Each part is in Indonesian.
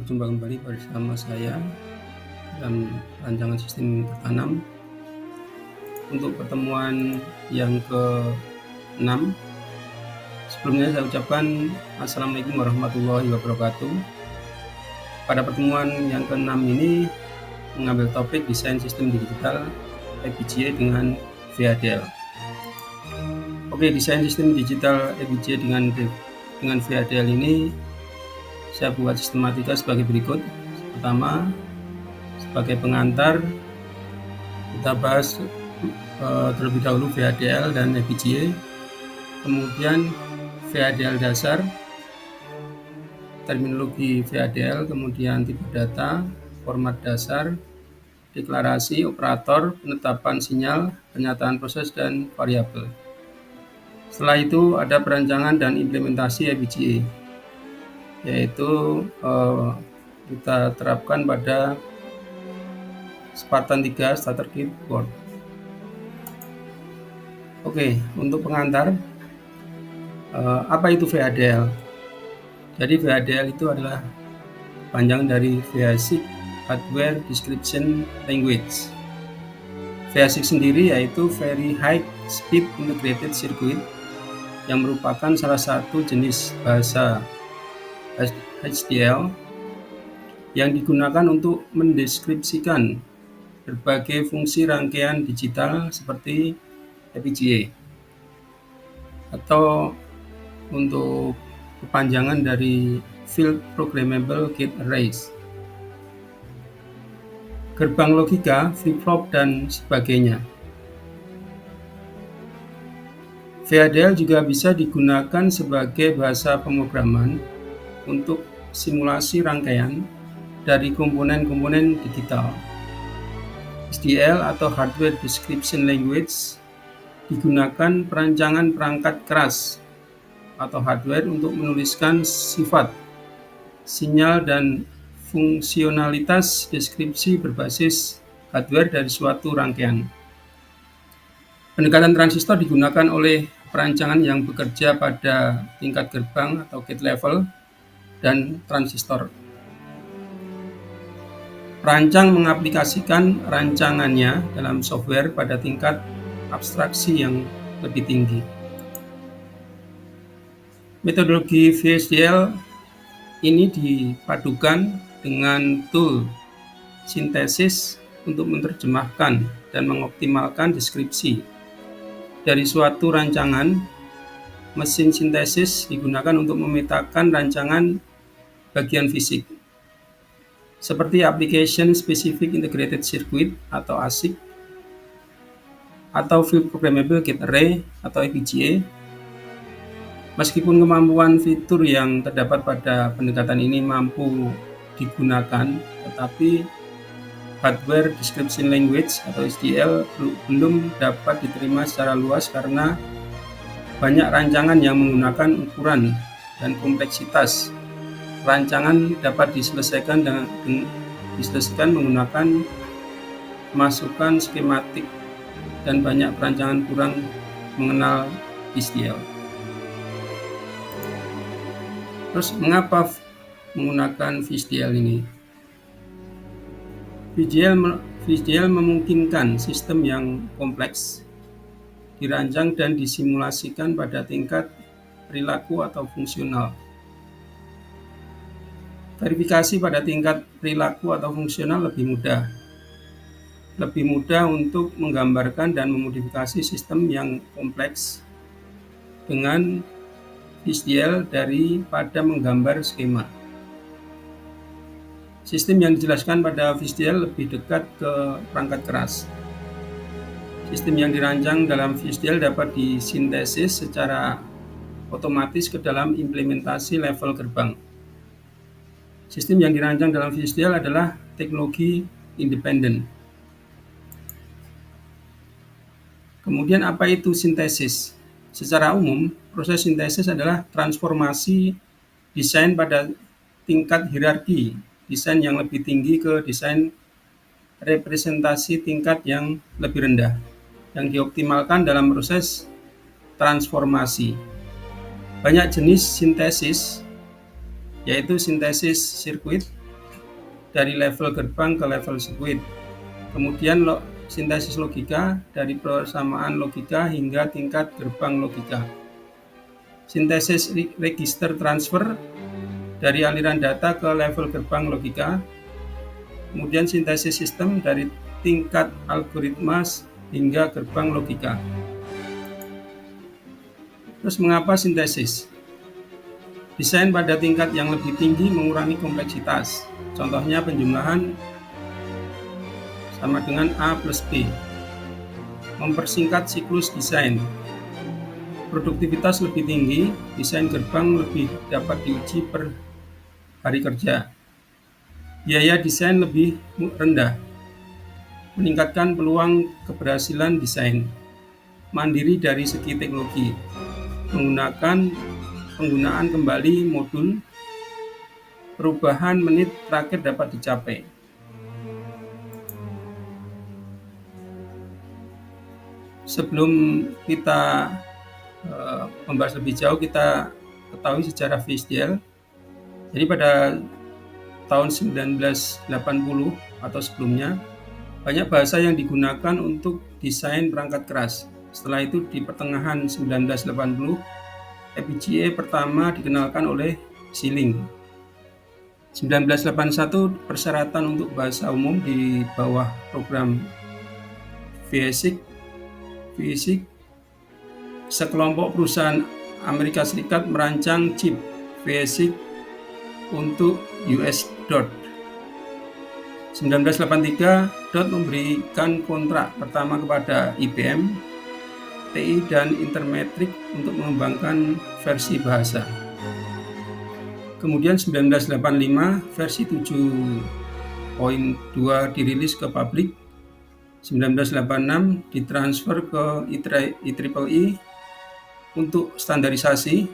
berjumpa kembali bersama saya dalam rancangan sistem tertanam. Untuk pertemuan yang ke-6, sebelumnya saya ucapkan Assalamualaikum warahmatullahi wabarakatuh. Pada pertemuan yang ke-6 ini mengambil topik desain sistem digital FPGA dengan VHDL. Oke, desain sistem digital FPGA dengan VHDL ini saya buat sistematika sebagai berikut. Pertama, sebagai pengantar, kita bahas terlebih dahulu VHDL dan FPGA, kemudian VHDL dasar, terminologi VHDL, kemudian tipe data, format dasar, deklarasi, operator, penetapan sinyal, pernyataan proses, dan variabel. Setelah itu ada perancangan dan implementasi FPGA, yaitu kita terapkan pada Spartan 3 Starter Kit Board. Oke, untuk pengantar, apa itu VHDL? Jadi VHDL itu adalah panjang dari Basic Hardware Description Language. Basic sendiri yaitu Very High Speed Integrated Circuit, yang merupakan salah satu jenis bahasa HDL yang digunakan untuk mendeskripsikan berbagai fungsi rangkaian digital seperti FPGA, atau untuk kepanjangan dari Field Programmable Gate Arrays, gerbang logika, flip-flop, dan sebagainya. VHDL juga bisa digunakan sebagai bahasa pemrograman untuk simulasi rangkaian dari komponen-komponen digital. HDL atau Hardware Description Language digunakan perancangan perangkat keras atau hardware untuk menuliskan sifat, sinyal, dan fungsionalitas deskripsi berbasis hardware dari suatu rangkaian. Pendekatan transistor digunakan oleh perancangan yang bekerja pada tingkat gerbang atau gate level dan transistor. Perancang mengaplikasikan rancangannya dalam software pada tingkat abstraksi yang lebih tinggi. Metodologi VHDL ini dipadukan dengan tool sintesis untuk menerjemahkan dan mengoptimalkan deskripsi dari suatu rancangan. Mesin sintesis digunakan untuk memetakan rancangan bagian fisik, seperti Application Specific Integrated Circuit atau ASIC, atau Field Programmable Gate Array atau FPGA. Meskipun kemampuan fitur yang terdapat pada pendekatan ini mampu digunakan, tetapi Hardware Description Language atau HDL belum dapat diterima secara luas karena banyak rancangan yang menggunakan ukuran dan kompleksitas rancangan dapat diselesaikan menggunakan masukan skematik, dan banyak perancangan kurang mengenal HDL. Terus mengapa menggunakan VHDL ini? VHDL memungkinkan sistem yang kompleks dirancang dan disimulasikan pada tingkat perilaku atau fungsional. Verifikasi pada tingkat perilaku atau fungsional lebih mudah untuk menggambarkan dan memodifikasi sistem yang kompleks dengan VHDL daripada menggambar skema. Sistem yang dijelaskan pada VHDL lebih dekat ke perangkat keras. Sistem yang dirancang dalam VHDL dapat disintesis secara otomatis ke dalam implementasi level gerbang. Sistem yang dirancang dalam VHDL adalah teknologi independen. Kemudian apa itu sintesis? Secara umum, proses sintesis adalah transformasi desain pada tingkat hierarki desain yang lebih tinggi ke desain representasi tingkat yang lebih rendah, yang dioptimalkan dalam proses transformasi. Banyak jenis sintesis, yaitu sintesis sirkuit, dari level gerbang ke level sirkuit. Kemudian sintesis logika dari persamaan logika hingga tingkat gerbang logika. Sintesis register transfer dari aliran data ke level gerbang logika. Kemudian sintesis sistem dari tingkat algoritma hingga gerbang logika. Terus mengapa sintesis? Desain pada tingkat yang lebih tinggi mengurangi kompleksitas. Contohnya penjumlahan sama dengan A plus B. Mempersingkat siklus desain. Produktivitas lebih tinggi, desain gerbang lebih dapat diuji per hari kerja. Biaya desain lebih rendah. Meningkatkan peluang keberhasilan desain. Mandiri dari segi teknologi. Penggunaan kembali modul. Perubahan menit terakhir dapat dicapai. Sebelum kita membahas lebih jauh, kita ketahui sejarah VHDL. Jadi pada tahun 1980 atau sebelumnya, banyak bahasa yang digunakan untuk desain perangkat keras. Setelah itu di pertengahan 1980, FPGA pertama dikenalkan oleh Schilling. 1981 persyaratan untuk bahasa umum di bawah program VSIC. Sekelompok perusahaan Amerika Serikat merancang chip VSIC untuk US DOT. 1983, DOT memberikan kontrak pertama kepada IBM, TI, dan Intermetric untuk mengembangkan versi bahasa. Kemudian 1985, versi 7.2 dirilis ke publik. 1986 ditransfer ke IEEE untuk standarisasi.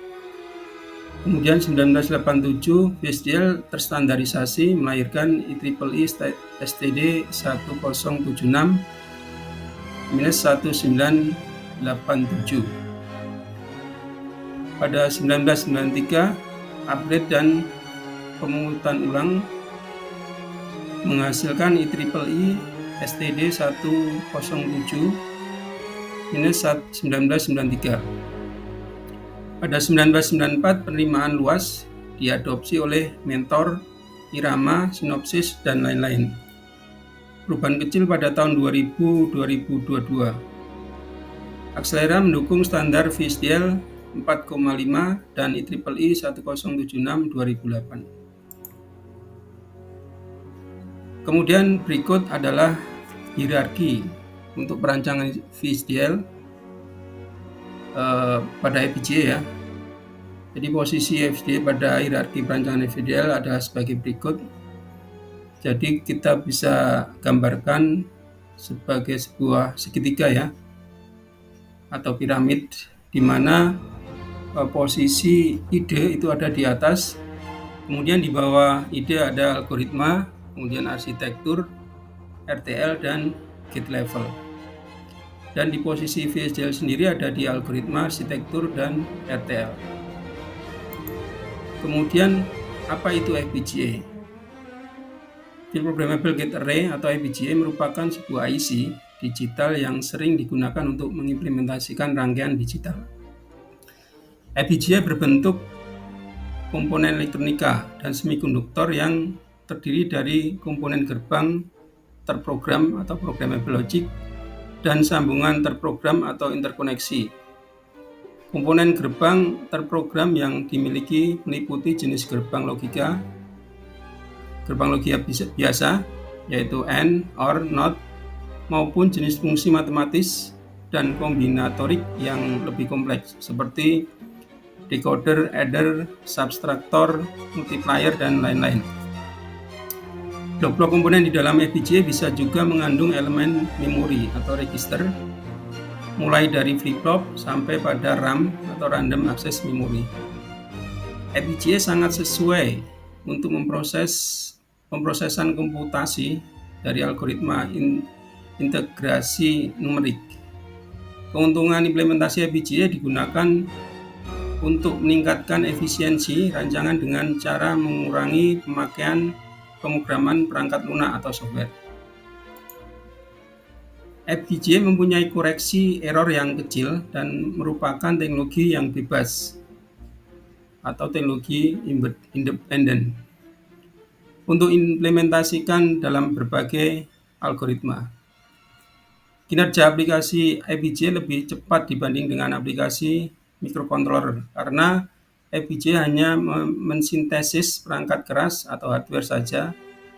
Kemudian 1987 VHDL terstandarisasi melahirkan IEEE STD 1076-1987. Pada 1993 upgrade dan pemungutan ulang menghasilkan IEEE STD 107-1993. Pada 1994 penerimaan luas diadopsi oleh Mentor, Irama, Synopsys, dan lain-lain. Perubahan kecil pada tahun 2000-2022. Axelera mendukung standar VHDL 4,5 dan IEEE 1076-2008. Kemudian berikut adalah hierarki untuk perancangan VHDL pada FPGA ya. Jadi posisi FPGA pada hierarki perancangan VHDL adalah sebagai berikut. Jadi kita bisa gambarkan sebagai sebuah segitiga ya, atau piramid, di mana posisi ide itu ada di atas, kemudian di bawah ide ada algoritma, kemudian arsitektur, RTL, dan gate level. Dan di posisi VHDL sendiri ada di algoritma, arsitektur, dan RTL. Kemudian apa itu FPGA? Field Programmable Gate Array atau FPGA merupakan sebuah IC digital yang sering digunakan untuk mengimplementasikan rangkaian digital. FPGA berbentuk komponen elektronika dan semikonduktor yang terdiri dari komponen gerbang terprogram atau programmable logic dan sambungan terprogram atau interkoneksi. Komponen gerbang terprogram yang dimiliki meliputi jenis gerbang logika biasa, yaitu AND, OR, NOT, maupun jenis fungsi matematis dan kombinatorik yang lebih kompleks, seperti decoder, adder, subtractor, multiplier, dan lain-lain. Blok-blok komponen di dalam FPGA bisa juga mengandung elemen memori atau register, mulai dari flip-flop sampai pada RAM atau random access memory. FPGA sangat sesuai untuk pemrosesan komputasi dari algoritma integrasi numerik. Keuntungan implementasi FPGA digunakan untuk meningkatkan efisiensi rancangan dengan cara mengurangi pemakaian pemrograman perangkat lunak atau software. FPGA mempunyai koreksi error yang kecil dan merupakan teknologi yang bebas atau teknologi independen untuk implementasikan dalam berbagai algoritma. Kinerja aplikasi FPGA lebih cepat dibanding dengan aplikasi microcontroller karena FPGA hanya mensintesis perangkat keras atau hardware saja,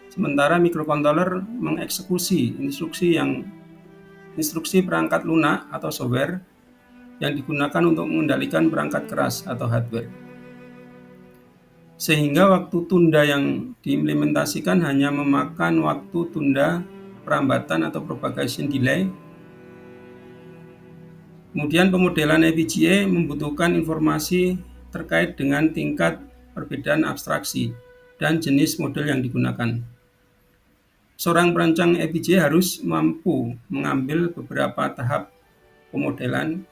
sementara microcontroller mengeksekusi instruksi perangkat lunak atau software yang digunakan untuk mengendalikan perangkat keras atau hardware. Sehingga waktu tunda yang diimplementasikan hanya memakan waktu tunda perambatan atau propagation delay. Kemudian pemodelan FPGA membutuhkan informasi terkait dengan tingkat perbedaan abstraksi dan jenis model yang digunakan. Seorang perancang FPGA harus mampu mengambil beberapa tahap pemodelan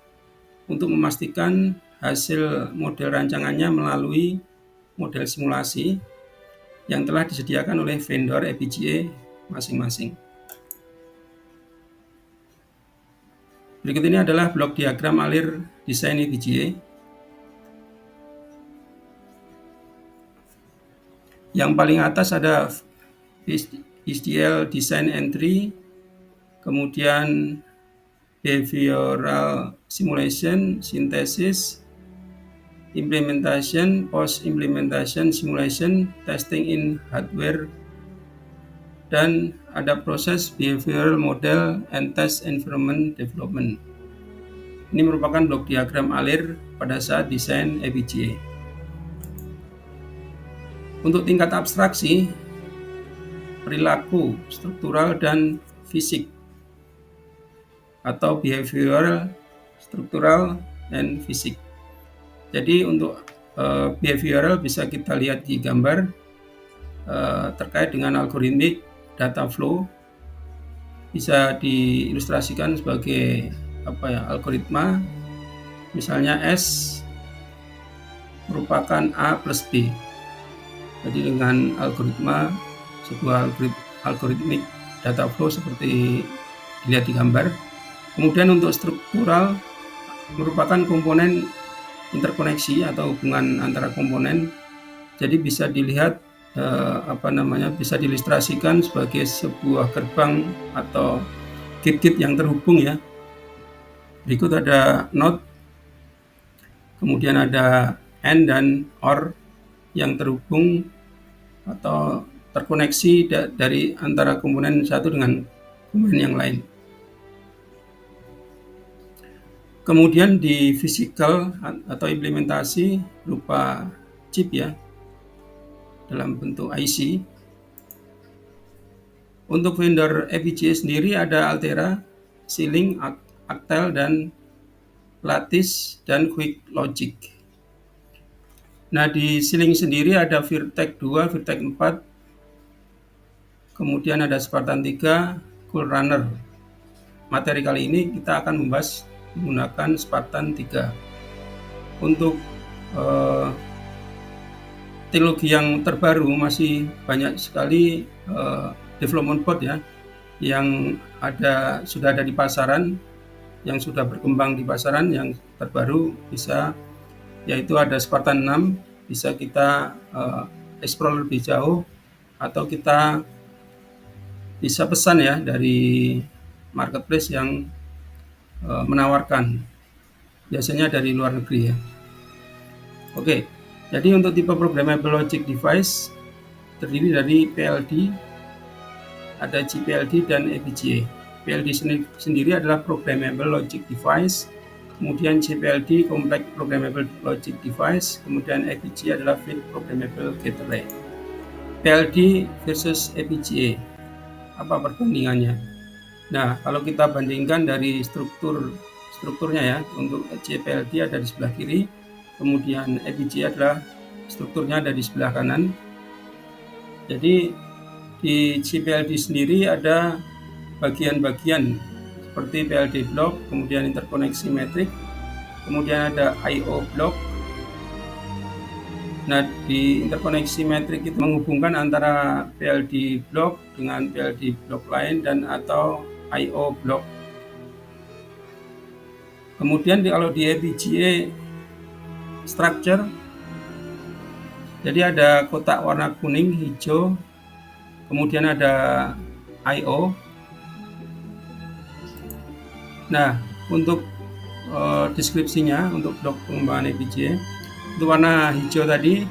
untuk memastikan hasil model rancangannya melalui model simulasi yang telah disediakan oleh vendor FPGA masing-masing. Berikut ini adalah blok diagram alir desain FPGA. Yang paling atas ada HDL Design Entry, kemudian Behavioral Simulation, Synthesis, Implementation, Post-Implementation Simulation, Testing in Hardware, dan ada proses Behavioral Model and Test Environment Development. Ini merupakan blok diagram alir pada saat desain FPGA. Untuk tingkat abstraksi, perilaku, struktural, dan fisik atau behavioral, struktural, dan fisik. Jadi untuk behavioral bisa kita lihat di gambar terkait dengan algoritmik data flow, bisa diilustrasikan sebagai algoritma, misalnya S merupakan A plus B. Jadi dengan algoritma, sebuah algoritmik data flow seperti dilihat di gambar. Kemudian untuk struktural merupakan komponen interkoneksi atau hubungan antara komponen. Jadi bisa dilihat bisa diilustrasikan sebagai sebuah gerbang atau gate-gate yang terhubung ya. Berikut ada NOT, kemudian ada AND dan OR yang terhubung atau terkoneksi dari antara komponen satu dengan komponen yang lain. Kemudian di physical atau implementasi berupa chip ya, dalam bentuk IC. Untuk vendor FPGA sendiri ada Altera, Xilinx, Actel, dan Lattice, dan Quick Logic. Nah di Xilinx sendiri ada Virtex 2, Virtex 4, kemudian ada Spartan 3, Cool Runner. Materi kali ini kita akan membahas menggunakan Spartan 3. Untuk teknologi yang terbaru masih banyak sekali development board ya yang sudah ada di pasaran, yang sudah berkembang di pasaran. Yang terbaru yaitu ada Spartan 6, bisa kita explore lebih jauh atau kita bisa pesan ya dari marketplace yang menawarkan, biasanya dari luar negeri ya. Oke, jadi untuk tipe programmable logic device terdiri dari PLD, ada GPLD dan FPGA. PLD sendiri adalah programmable logic device, kemudian GPLD complex programmable logic device, kemudian FPGA adalah fit programmable gate array. PLD versus FPGA, apa perbandingannya? Nah, kalau kita bandingkan dari strukturnya ya, untuk GPLD ada di sebelah kiri, kemudian FPGA adalah strukturnya ada di sebelah kanan. Jadi di GPLD sendiri ada bagian-bagian seperti PLD block, kemudian interkoneksi metrik, kemudian ada I/O block, Nah, di interkoneksi metrik itu menghubungkan antara PLD block dengan PLD block lain dan atau I/O block. Kemudian kalau di FPGA structure, jadi ada kotak warna kuning, hijau, kemudian ada I/O. Nah, untuk deskripsinya untuk blok pengembangan FPGA, untuk warna hijau tadi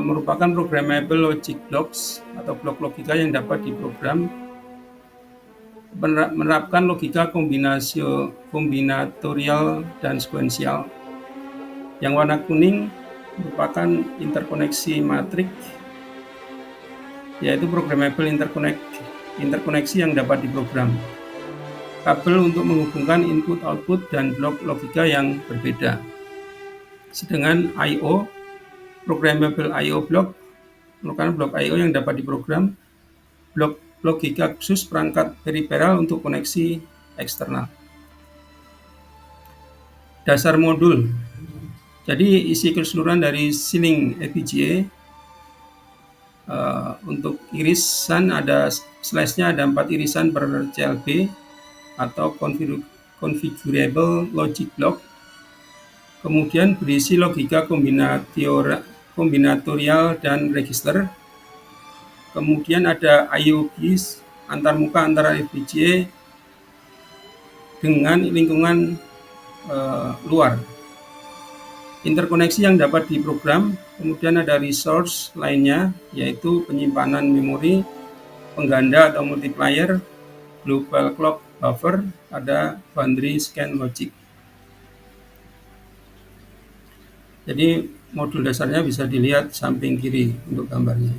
merupakan programmable logic blocks atau blok logika yang dapat diprogram menerapkan logika kombinatorial dan sekuensial. Yang warna kuning merupakan interkoneksi matrik, yaitu programmable interkoneksi yang dapat diprogram. Kabel untuk menghubungkan input-output dan blok logika yang berbeda. Sedangkan I/O, programmable I/O block, merupakan blok I/O yang dapat diprogram, blok logika khusus perangkat periferal untuk koneksi eksternal. Dasar modul. Jadi isi keseluruhan dari Xilinx FPGA untuk irisan ada slice-nya ada 4 irisan per CLB atau configurable logic block. Kemudian berisi logika kombinatorial dan register. Kemudian ada I/O keys antarmuka antara FPGA dengan lingkungan luar. Interkoneksi yang dapat diprogram, kemudian ada resource lainnya, yaitu penyimpanan memori, pengganda atau multiplier, global clock buffer, ada boundary scan logic. Jadi modul dasarnya bisa dilihat samping kiri untuk gambarnya.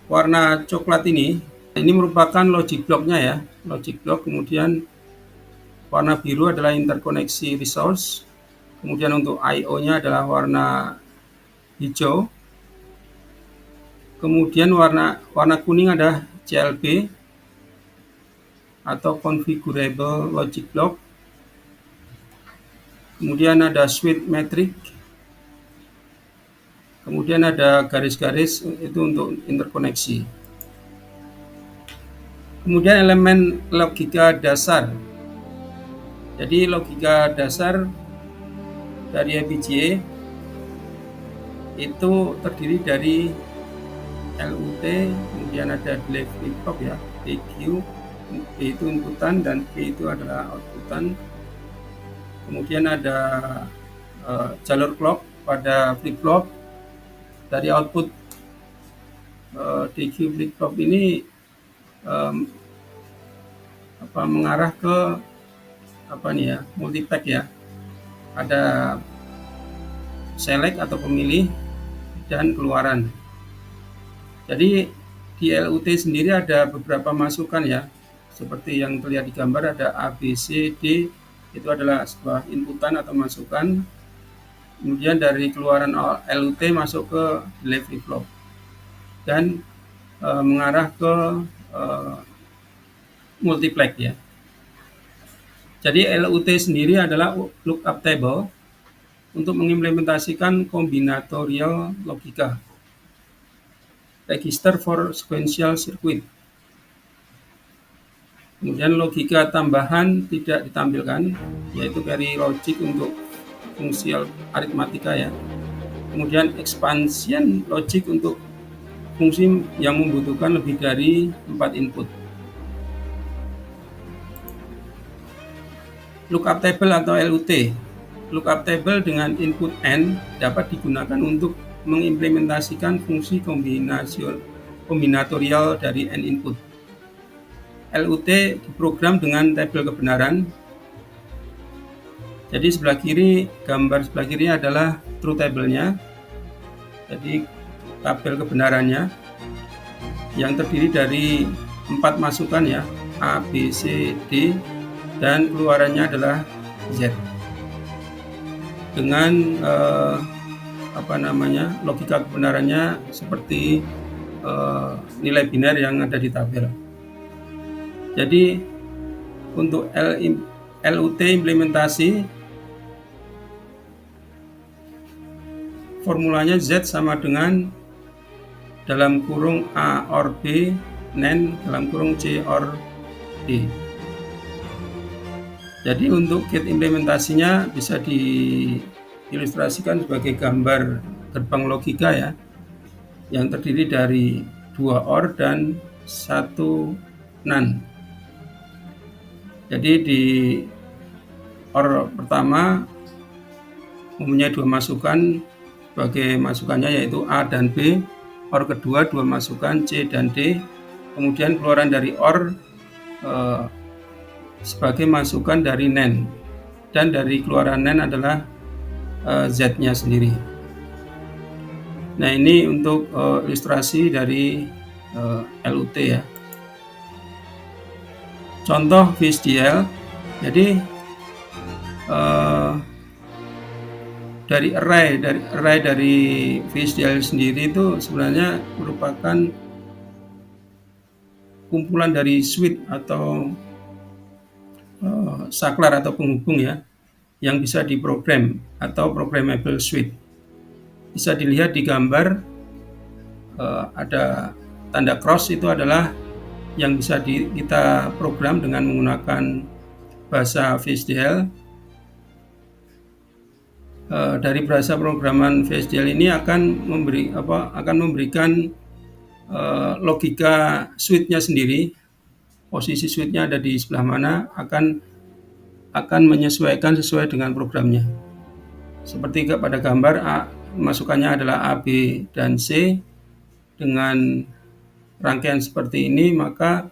Warna coklat ini merupakan logic block-nya ya, logic block. Kemudian warna biru adalah interkoneksi resource. Kemudian untuk I/O-nya adalah warna hijau. Kemudian warna kuning ada CLB atau configurable logic block. Kemudian ada switch metric. Kemudian ada garis-garis itu untuk interkoneksi. Kemudian elemen logika dasar. Jadi logika dasar dari FPGA itu terdiri dari LUT, kemudian ada delay flip-flop ya, PQ, P itu inputan dan P itu adalah outputan. Kemudian ada jalur clock pada flip-flop. Dari output DQ flip-flop ini mengarah ke multipack ya. Ada select atau pemilih dan keluaran. Jadi di LUT sendiri ada beberapa masukan ya, seperti yang terlihat di gambar ada A, B, C, D, itu adalah sebuah inputan atau masukan. Kemudian dari keluaran LUT masuk ke delay flip-flop dan mengarah ke multiplex ya. Jadi LUT sendiri adalah lookup table untuk mengimplementasikan kombinatorial logika. Register for sequential circuit. Kemudian logika tambahan tidak ditampilkan, yaitu carry logic untuk fungsi aritmatika ya. Kemudian expansion logic untuk fungsi yang membutuhkan lebih dari 4 input. Lookup table atau LUT. Lookup table dengan input N dapat digunakan untuk mengimplementasikan fungsi kombinatorial dari N input. LUT diprogram dengan tabel kebenaran. Jadi gambar sebelah kiri adalah truth table-nya. Jadi tabel kebenarannya yang terdiri dari 4 masukan ya, A, B, C, D, dan keluarannya adalah Z. Dengan logika kebenarannya seperti nilai biner yang ada di tabel. Jadi untuk LUT implementasi formulanya Z sama dengan dalam kurung A OR B NaN dalam kurung C OR D. Jadi untuk gate implementasinya bisa diilustrasikan sebagai gambar gerbang logika ya, yang terdiri dari 2 OR dan 1 NaN. Jadi di OR pertama mempunyai 2 masukan sebagai masukannya yaitu A dan B. OR kedua 2 masukan C dan D. Kemudian keluaran dari OR sebagai masukan dari NaN, dan dari keluaran NaN adalah Z-nya sendiri. Nah, ini untuk ilustrasi dari LUT ya. Contoh VHDL. Jadi dari array dari VHDL sendiri itu sebenarnya merupakan kumpulan dari switch atau saklar atau penghubung ya, yang bisa diprogram atau programmable switch. Bisa dilihat di gambar ada tanda cross, itu adalah yang bisa kita program dengan menggunakan bahasa VHDL. Dari bahasa programan VHDL ini akan memberikan logika switch-nya sendiri. Posisi switch-nya ada di sebelah mana, akan menyesuaikan sesuai dengan programnya. Seperti pada gambar masukannya adalah A, B, dan C. Dengan rangkaian seperti ini, maka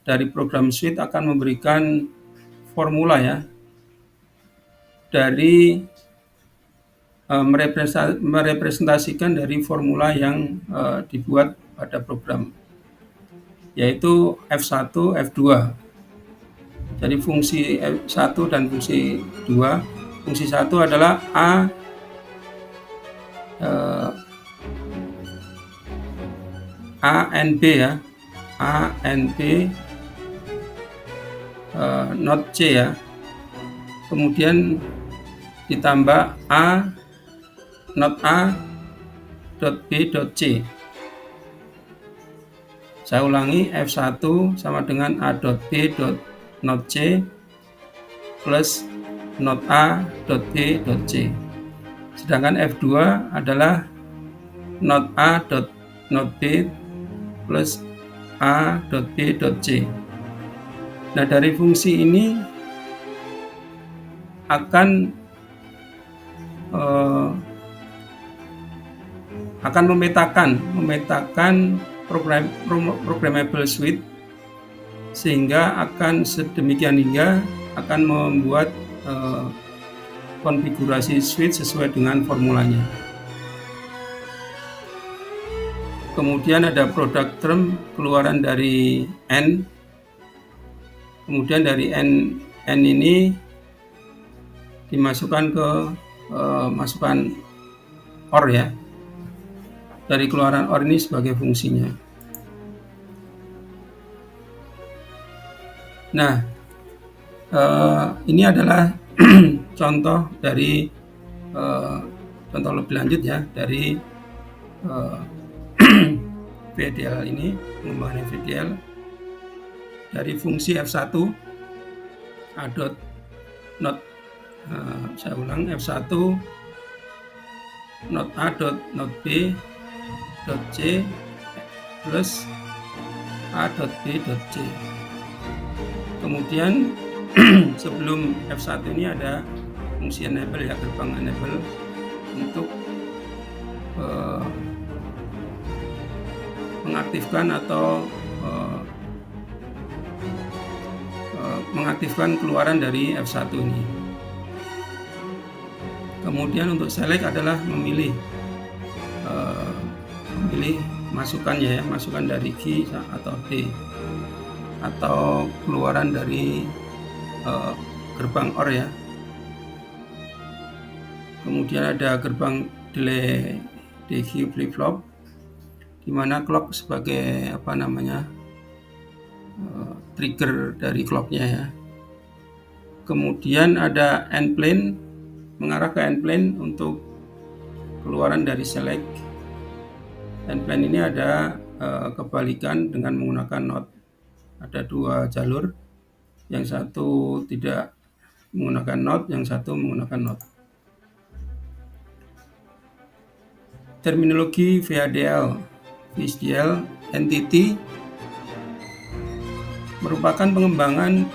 dari program switch akan memberikan formula ya, dari merepresentasikan dari formula yang dibuat pada program, yaitu F1, F2. Jadi fungsi F1 dan fungsi 2. Fungsi 1 adalah A and B ya, A and B not C ya. Kemudian ditambah A not A dot B dot C. Saya ulangi, F1 sama dengan A dot B dot not C plus not A dot B dot C. Sedangkan F2 adalah not A dot not B plus A dot B dot C. Nah, dari fungsi ini akan memetakan programmable switch, sehingga akan sedemikian hingga akan membuat konfigurasi switch sesuai dengan formulanya. Kemudian ada product term, keluaran dari N. Kemudian dari N ini dimasukkan ke masukan OR ya. Dari keluaran OR ini sebagai fungsinya. Nah, ini adalah contoh dari contoh lebih lanjut ya dari VHDL ini, pengembangan VHDL dari fungsi F1 A dot not saya ulang, F1 not A dot not B dot C plus A dot B dot C. Kemudian sebelum F1 ini ada fungsi enable ya, gerbang enable untuk mengaktifkan atau mengaktifkan keluaran dari F1 ini. Kemudian untuk select adalah memilih masukannya ya, masukan dari G atau D, atau keluaran dari gerbang OR ya. Kemudian ada gerbang delay DQ flip-flop, di mana clock sebagai trigger dari clocknya ya. Kemudian ada end plane, mengarah ke end plane untuk keluaran dari select and plan ini ada kebalikan dengan menggunakan not. Ada 2 jalur, yang satu tidak menggunakan not, yang satu menggunakan not. Terminologi VHDL, VHDL Entity merupakan pengembangan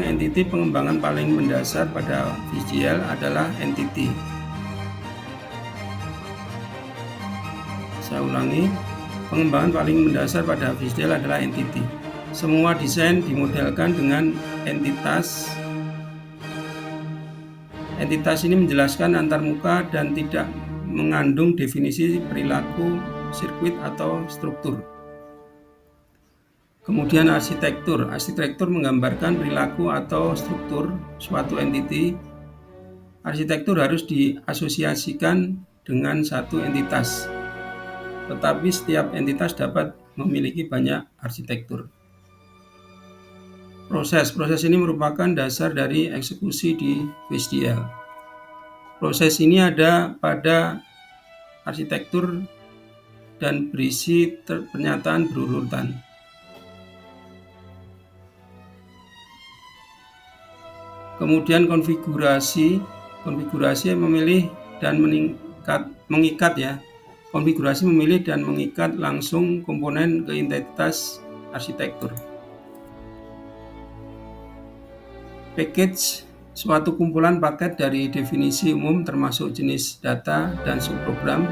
entity pengembangan paling mendasar pada VHDL adalah entity. Saya ulangi, pengembangan paling mendasar pada VHDL adalah entity. Semua desain dimodelkan dengan entitas. Entitas ini menjelaskan antarmuka dan tidak mengandung definisi perilaku, sirkuit, atau struktur. Kemudian arsitektur. Arsitektur menggambarkan perilaku atau struktur suatu entity. Arsitektur harus diasosiasikan dengan satu entitas, tetapi setiap entitas dapat memiliki banyak arsitektur. Proses ini merupakan dasar dari eksekusi di VHDL. Proses ini ada pada arsitektur dan berisi pernyataan berurutan. Kemudian konfigurasi memilih dan mengikat ya. Konfigurasi memilih dan mengikat langsung komponen ke entitas arsitektur. Package, suatu kumpulan paket dari definisi umum termasuk jenis data dan subprogram.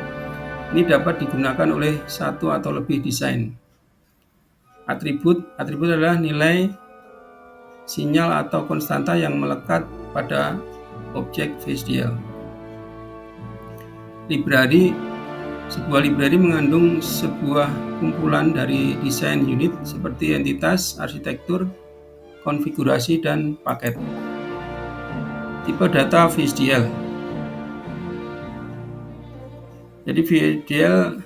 Ini dapat digunakan oleh satu atau lebih desain. Atribut adalah nilai, sinyal, atau konstanta yang melekat pada objek VHDL. Library, sebuah library mengandung sebuah kumpulan dari desain unit seperti entitas, arsitektur, konfigurasi, dan paket. Tipe data VHDL. Jadi VHDL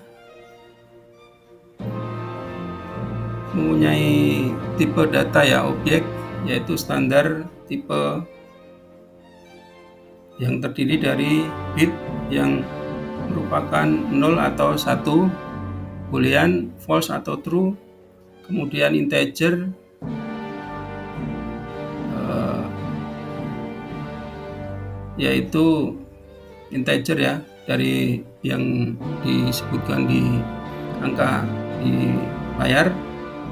mempunyai tipe data ya, objek, yaitu standar tipe yang terdiri dari bit yang merupakan 0 atau 1, boolean, false atau true, kemudian integer, yaitu integer ya, dari yang disebutkan di angka di layar.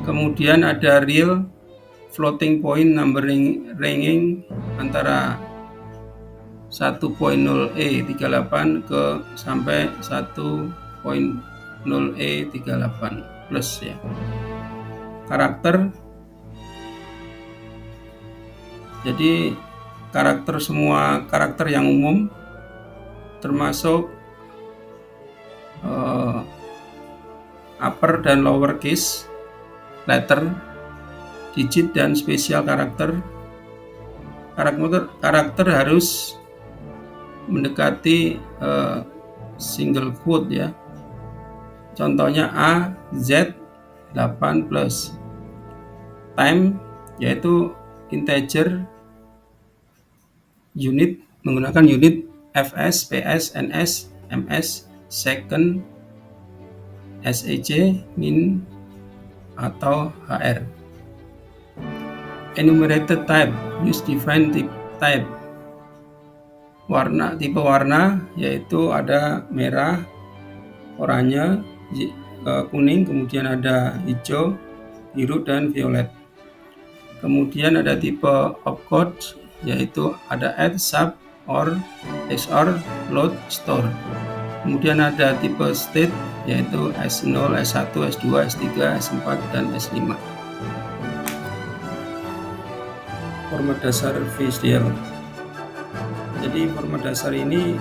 Kemudian ada real, floating point numbering ranging antara 1.0e38 ke sampai 1.0e38 plus ya. Karakter, jadi semua karakter yang umum termasuk upper dan lower case letter, digit, dan spesial karakter. Karakter harus mendekati single quote ya. Contohnya A, Z, 8 plus. Time yaitu integer, unit menggunakan unit fs, ps, ns, ms, second, sec, min, atau hr. Enumerated type, use define type. Tipe warna yaitu ada merah, oranye, kuning, kemudian ada hijau, biru, dan violet. Kemudian ada tipe opcode yaitu ada add, sub, or, xor, load, store. Kemudian ada tipe state yaitu S0, S1, S2, S3, S4, dan S5. Format dasar VHDL. Jadi format dasar ini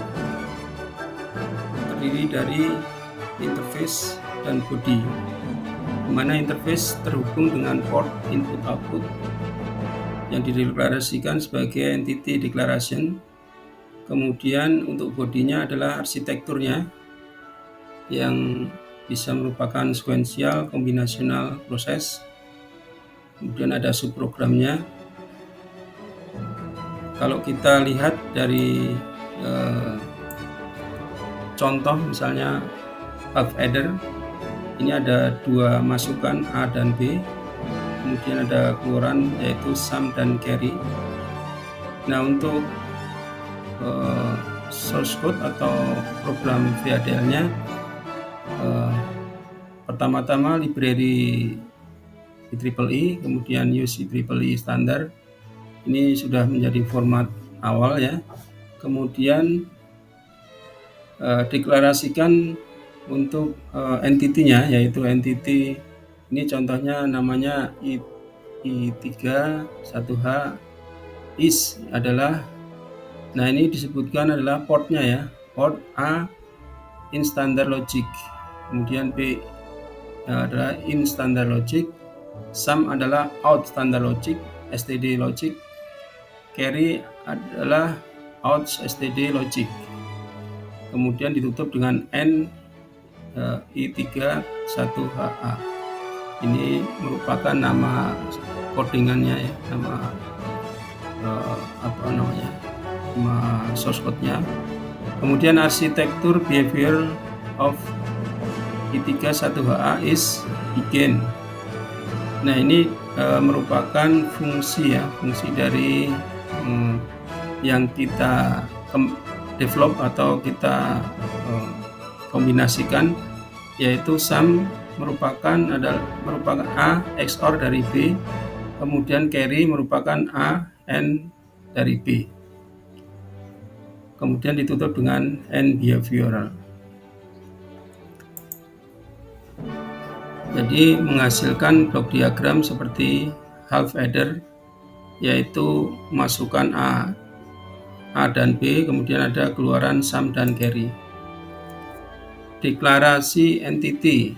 terdiri dari interface dan body, di mana interface terhubung dengan port input-output yang dideklarasikan sebagai entity declaration. Kemudian untuk bodinya adalah arsitekturnya yang bisa merupakan sequential, kombinasional proses. Kemudian ada subprogramnya. Kalau kita lihat dari contoh misalnya half adder, ini ada dua masukan A dan B, kemudian ada keluaran yaitu sum dan carry. Nah, untuk source code atau program VHDL-nya, pertama-tama library IEEE, kemudian use IEEE standar. Ini sudah menjadi format awal ya. Kemudian deklarasikan untuk entity-nya, yaitu entity ini contohnya namanya I31H is adalah, nah ini disebutkan adalah portnya ya, port A in standard logic, kemudian B adalah in standard logic, sum adalah out standard logic, std logic, carry adalah out std logic, kemudian ditutup dengan N I31HA. Ini merupakan nama codingannya ya, nama nama source code-nya. Kemudian arsitektur behavior of I31HA is begin. Nah, ini merupakan fungsi ya, fungsi dari yang kita develop atau kita kombinasikan, yaitu sum merupakan A XOR dari B, kemudian carry merupakan A N dari B, kemudian ditutup dengan N behavioral. Jadi menghasilkan blok diagram seperti half adder, yaitu masukan A dan B, kemudian ada keluaran sum dan carry. Deklarasi entity.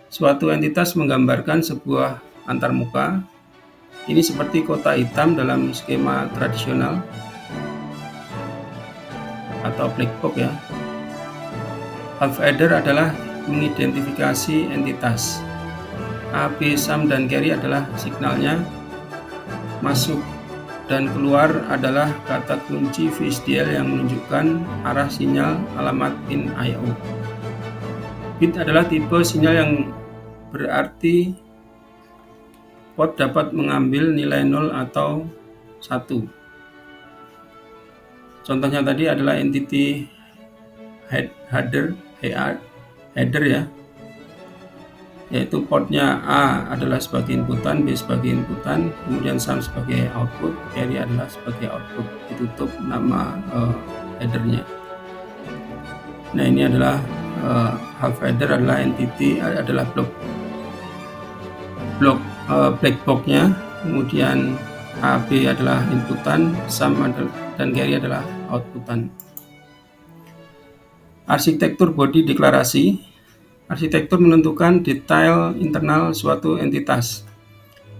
Suatu entitas menggambarkan sebuah antarmuka. Ini seperti kotak hitam dalam skema tradisional atau black box ya. Half adder adalah mengidentifikasi entitas. A, B, sum, dan carry adalah signalnya. Masuk dan keluar adalah kata kunci VHDL yang menunjukkan arah sinyal alamat pin I/O. Bit adalah tipe sinyal yang berarti port dapat mengambil nilai 0 atau 1. Contohnya tadi adalah entity header ya, yaitu portnya A adalah sebagai inputan, B sebagai inputan, kemudian sum sebagai output, carry adalah sebagai output, ditutup nama headernya. Nah, ini adalah half adder adalah entity, adalah blok black box-nya, kemudian A, B adalah inputan, sum dan carry adalah outputan. Arsitektur body deklarasi. Arsitektur menentukan detail internal suatu entitas.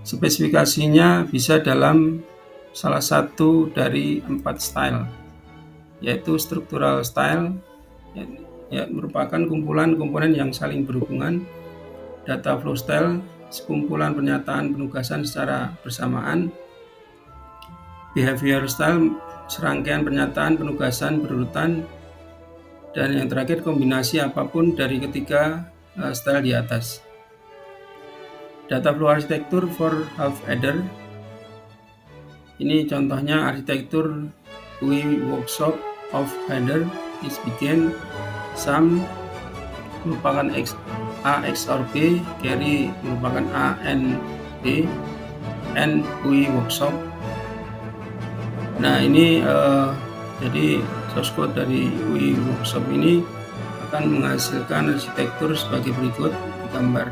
Spesifikasinya bisa dalam salah satu dari 4 style, yaitu structural style, ya, merupakan kumpulan komponen yang saling berhubungan. Data flow style, sekumpulan pernyataan penugasan secara bersamaan. Behavior style, serangkaian pernyataan penugasan berurutan. Dan yang terakhir, kombinasi apapun dari ketiga style di atas. Data flow arsitektur for half adder. Ini contohnya arsitektur UI workshop of header is begin, sum merupakan A XOR B, carry merupakan A N B, N UI workshop. Nah, ini jadi source code dari UI workshop ini akan menghasilkan arsitektur sebagai berikut gambar,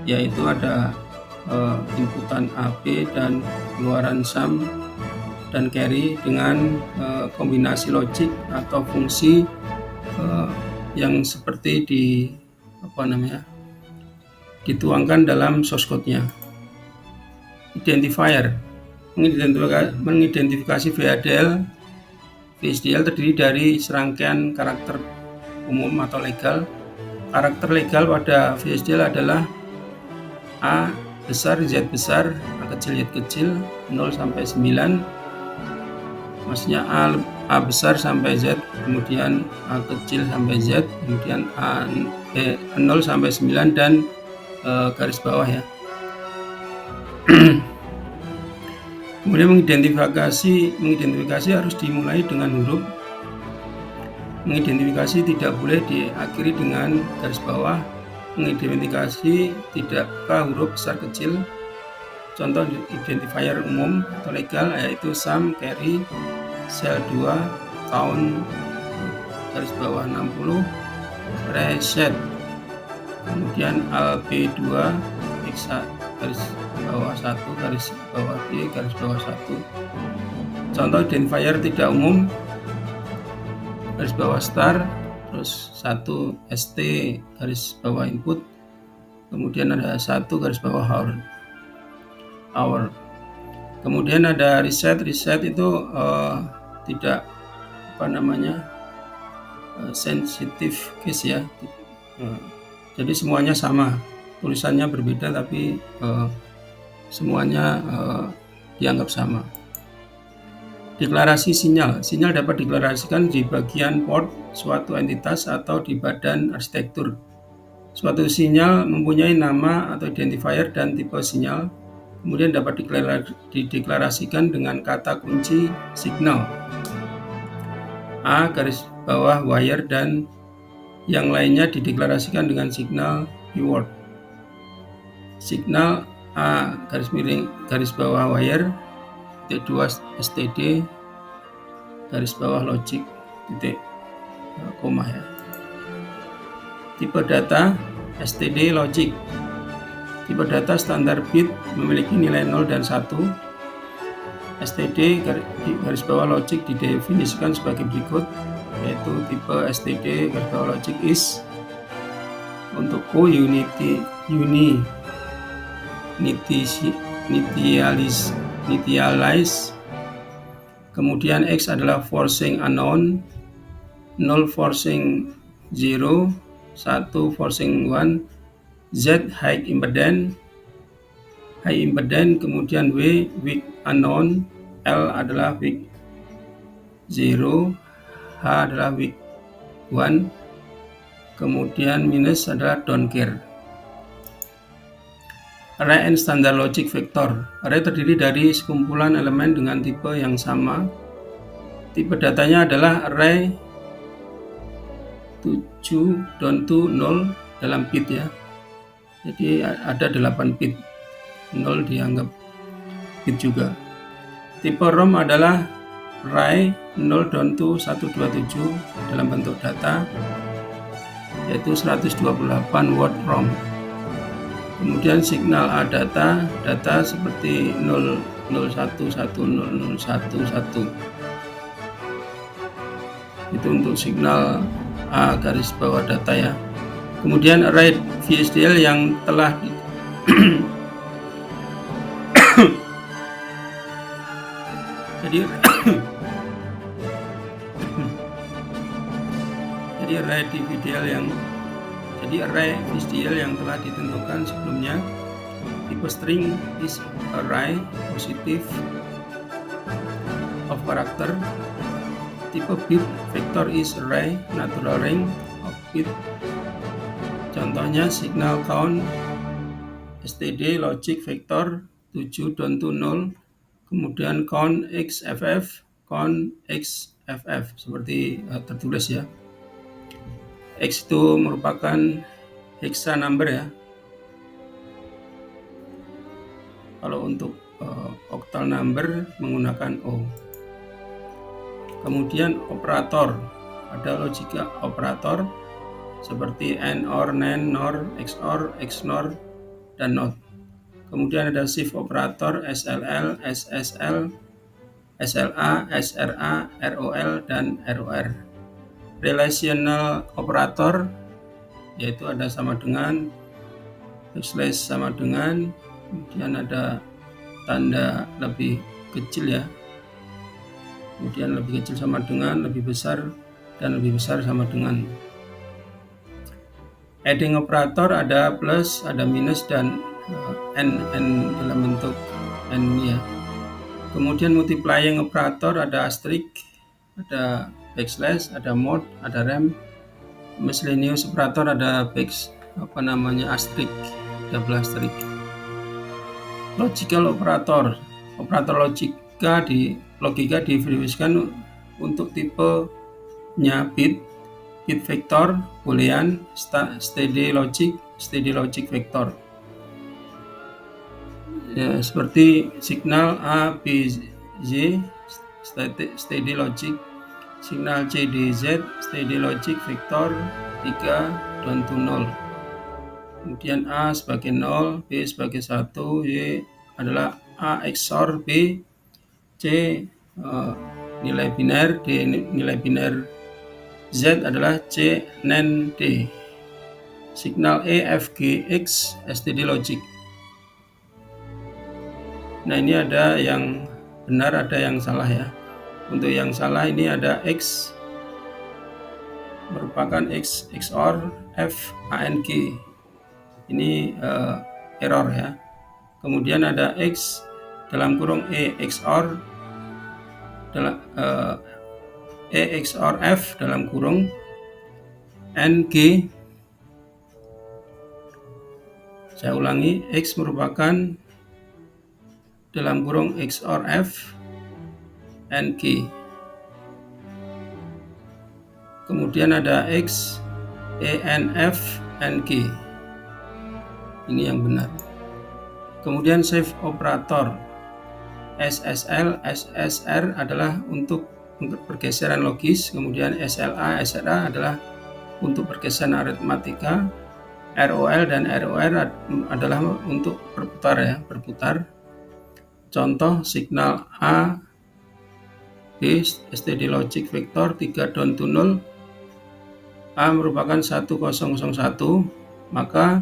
yaitu ada inputan AB dan keluaran sum dan carry dengan kombinasi logik atau fungsi yang seperti dituangkan dalam source code-nya. Identifier mengidentifikasi VHDL terdiri dari serangkaian karakter umum atau legal. Karakter legal pada VHDL adalah A besar, Z besar, A kecil, Y kecil, 0 sampai 9. maksudnya A besar sampai Z, kemudian A kecil sampai Z, kemudian 0 sampai 9 dan garis bawah ya. Kemudian mengidentifikasi harus dimulai dengan huruf. Mengidentifikasi tidak boleh diakhiri dengan garis bawah. Mengidentifikasi tidakkah huruf besar kecil. Contoh identifier umum atau legal yaitu sum, carry, sel 2, count, garis bawah 60, reset, kemudian alb2, x garis bawah 1, garis bawah b, garis bawah 1. Contoh identifier tidak umum, garis bawah star, terus 1 st garis bawah input, kemudian ada 1 garis bawah hour. Kemudian ada reset itu tidak sensitive case ya. Jadi semuanya sama, tulisannya berbeda tapi semuanya dianggap sama. Deklarasi sinyal dapat deklarasikan di bagian port suatu entitas atau di badan arsitektur. Suatu sinyal mempunyai nama atau identifier dan tipe sinyal, kemudian dapat dideklarasikan dengan kata kunci signal, A garis bawah wire, dan yang lainnya dideklarasikan dengan signal keyword. Signal A garis miring garis bawah wire titik 2 std garis bawah logic titik koma ya. Tipe data std logic. Tipe data standar bit memiliki nilai 0 dan 1. STD garis bawah logic didefinisikan sebagai berikut, yaitu tipe STD garis bawah logic is untuk O initialize, kemudian X adalah forcing unknown, 0 forcing 0, 1 forcing 1, Z high impedance, kemudian W weak unknown, L adalah weak 0, H adalah weak 1, kemudian minus adalah don't care. Array and standard logic vector. Array terdiri dari sekumpulan elemen dengan tipe yang sama. Tipe datanya adalah array 7 down to 0 dalam bit ya. Jadi ada 8 bit, 0 dianggap bit juga. Tipe ROM adalah array 0 down to 127 dalam bentuk data, yaitu 128 word ROM. Kemudian signal A data seperti 001100111. Itu untuk signal A garis bawah data ya. Kemudian array VHDL yang telah jadi array VHDL yang telah ditentukan sebelumnya. Tipe string is array positive of character. Tipe bit vector is array natural range of bit. Contohnya signal count std logic vector 7 down to 0, kemudian count xff seperti tertulis ya. X itu merupakan hexa number ya. Kalau untuk octal number menggunakan O. Kemudian operator, ada logika operator seperti AND, OR, NAND, NOR, XOR, XNOR, dan NOT. Kemudian ada shift operator SLL, SSL, SLA, SRA, ROL, dan ROR. Relational operator yaitu ada sama dengan, slash sama dengan, kemudian ada tanda lebih kecil ya, kemudian lebih kecil sama dengan, lebih besar, dan lebih besar sama dengan. Adding operator ada plus, ada minus, dan n dalam bentuk n ya. Kemudian multiplying operator ada asterisk, ada backslash, ada mod, ada rem. Miscellaneous operator ada asterisk, double asterisk. Logical operator, operator logika didefinisikan untuk tipenya bit vektor, boolean, steady logic vektor. Ya, seperti signal A, B, Z, steady logic, signal C, D, Z, steady logic vektor 3 down to 0. Kemudian A sebagai 0, B sebagai 1, Y adalah A XOR B, C nilai biner, D nilai biner, Z adalah C NAND D. Signal E, F, G, X steady logic. Nah, ini ada yang benar, ada yang salah ya. Untuk yang salah ini ada X merupakan X XOR F ANG. Ini error ya. Kemudian ada X dalam kurung E XOR F dalam kurung NG. Saya ulangi, X merupakan dalam kurung XOR F NG. Kemudian ada X ENF NG. Ini yang benar. Kemudian save operator SSL, SSR adalah untuk pergeseran logis, kemudian SLA, SRA adalah untuk pergeseran aritmatika, ROL dan ROR adalah untuk berputar. Contoh signal A, B steady logic vektor 3 down to 0, A merupakan 1001, maka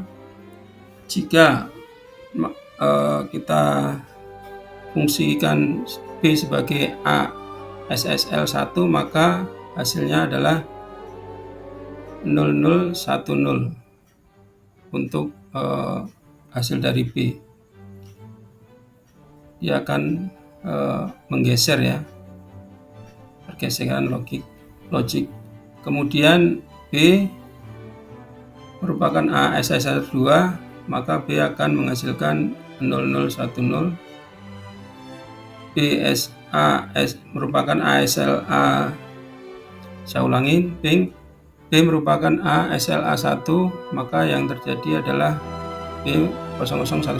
jika kita fungsikan B sebagai A SSL 1, maka hasilnya adalah 0010 untuk hasil dari B. Dia akan menggeser ya, pergeseran logik. Kemudian B merupakan A SSL 2, maka B akan menghasilkan 0010. B merupakan ASLA. Saya ulangi, B merupakan A SLA 1, maka yang terjadi adalah B0011.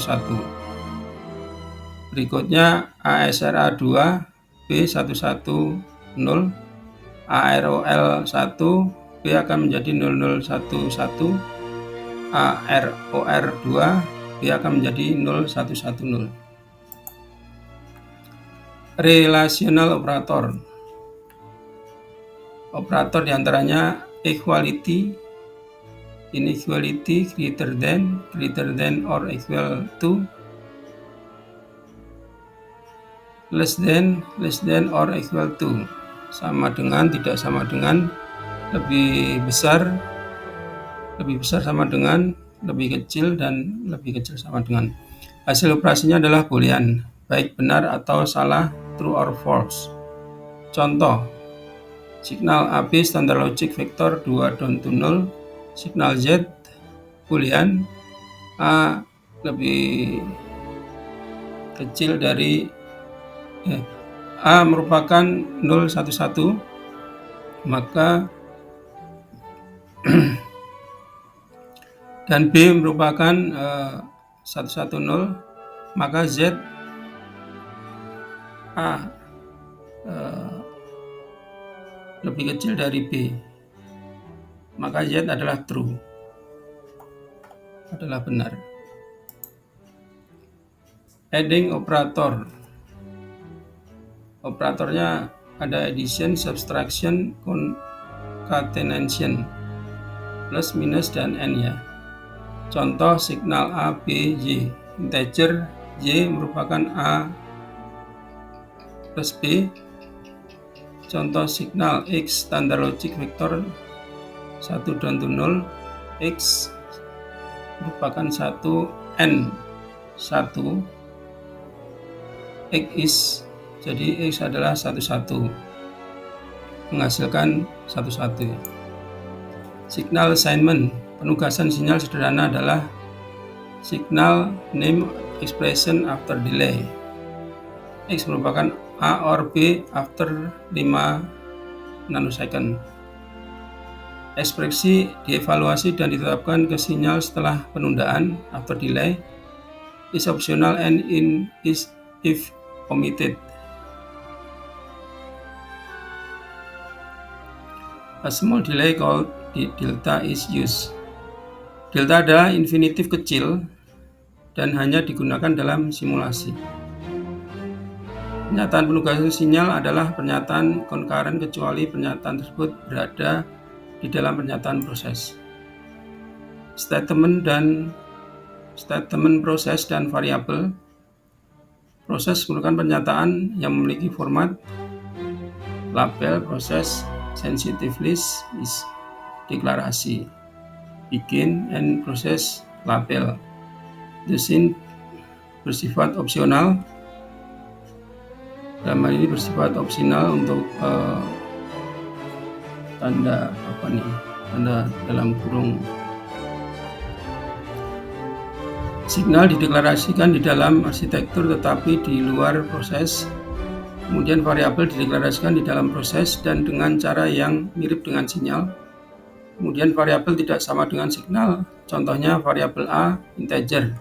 Berikutnya ASRA 2, B110, AROL 1, B akan menjadi 0011, AROR 2, B akan menjadi 0110. Relational operator. Operator diantaranya equality, inequality, greater than or equal to, less than or equal to, sama dengan, tidak sama dengan, lebih besar sama dengan, lebih kecil, dan lebih kecil sama dengan. Hasil operasinya adalah boolean, baik benar atau salah, true or false. Contoh, signal AB standard logic vektor 2 down to 0, signal Z boolean, A lebih kecil dari A merupakan 011, maka dan B merupakan 110, maka Z A lebih kecil dari B, maka Z adalah true, adalah benar. Adding operator. Operatornya ada addition, subtraction, concatenation, plus, minus, dan N ya. Contoh signal A, B, Y. Integer Y merupakan A plus B. Contoh signal X standard logic vektor 1 down to 0, X merupakan 1 N 1, X is Jadi X adalah 11, menghasilkan 11. Signal assignment, penugasan sinyal sederhana adalah signal name expression after delay. X merupakan A or B after 5 nanosecond. Ekspresi dievaluasi dan ditetapkan ke sinyal setelah penundaan after delay is optional and is if omitted. A small delay called delta is used. Delta adalah infinitif kecil dan hanya digunakan dalam simulasi. Pernyataan penugasan sinyal adalah pernyataan concurrent kecuali pernyataan tersebut berada di dalam pernyataan proses. Statement proses dan variabel. Proses merupakan pernyataan yang memiliki format label proses, sensitive list is deklarasi, begin and proses label. The scene bersifat opsional. Dalam hal ini bersifat opsional untuk tanda dalam kurung. Signal dideklarasikan di dalam arsitektur tetapi di luar proses. Kemudian variabel dideklarasikan di dalam proses dan dengan cara yang mirip dengan sinyal. Kemudian variabel tidak sama dengan signal. Contohnya variabel A integer.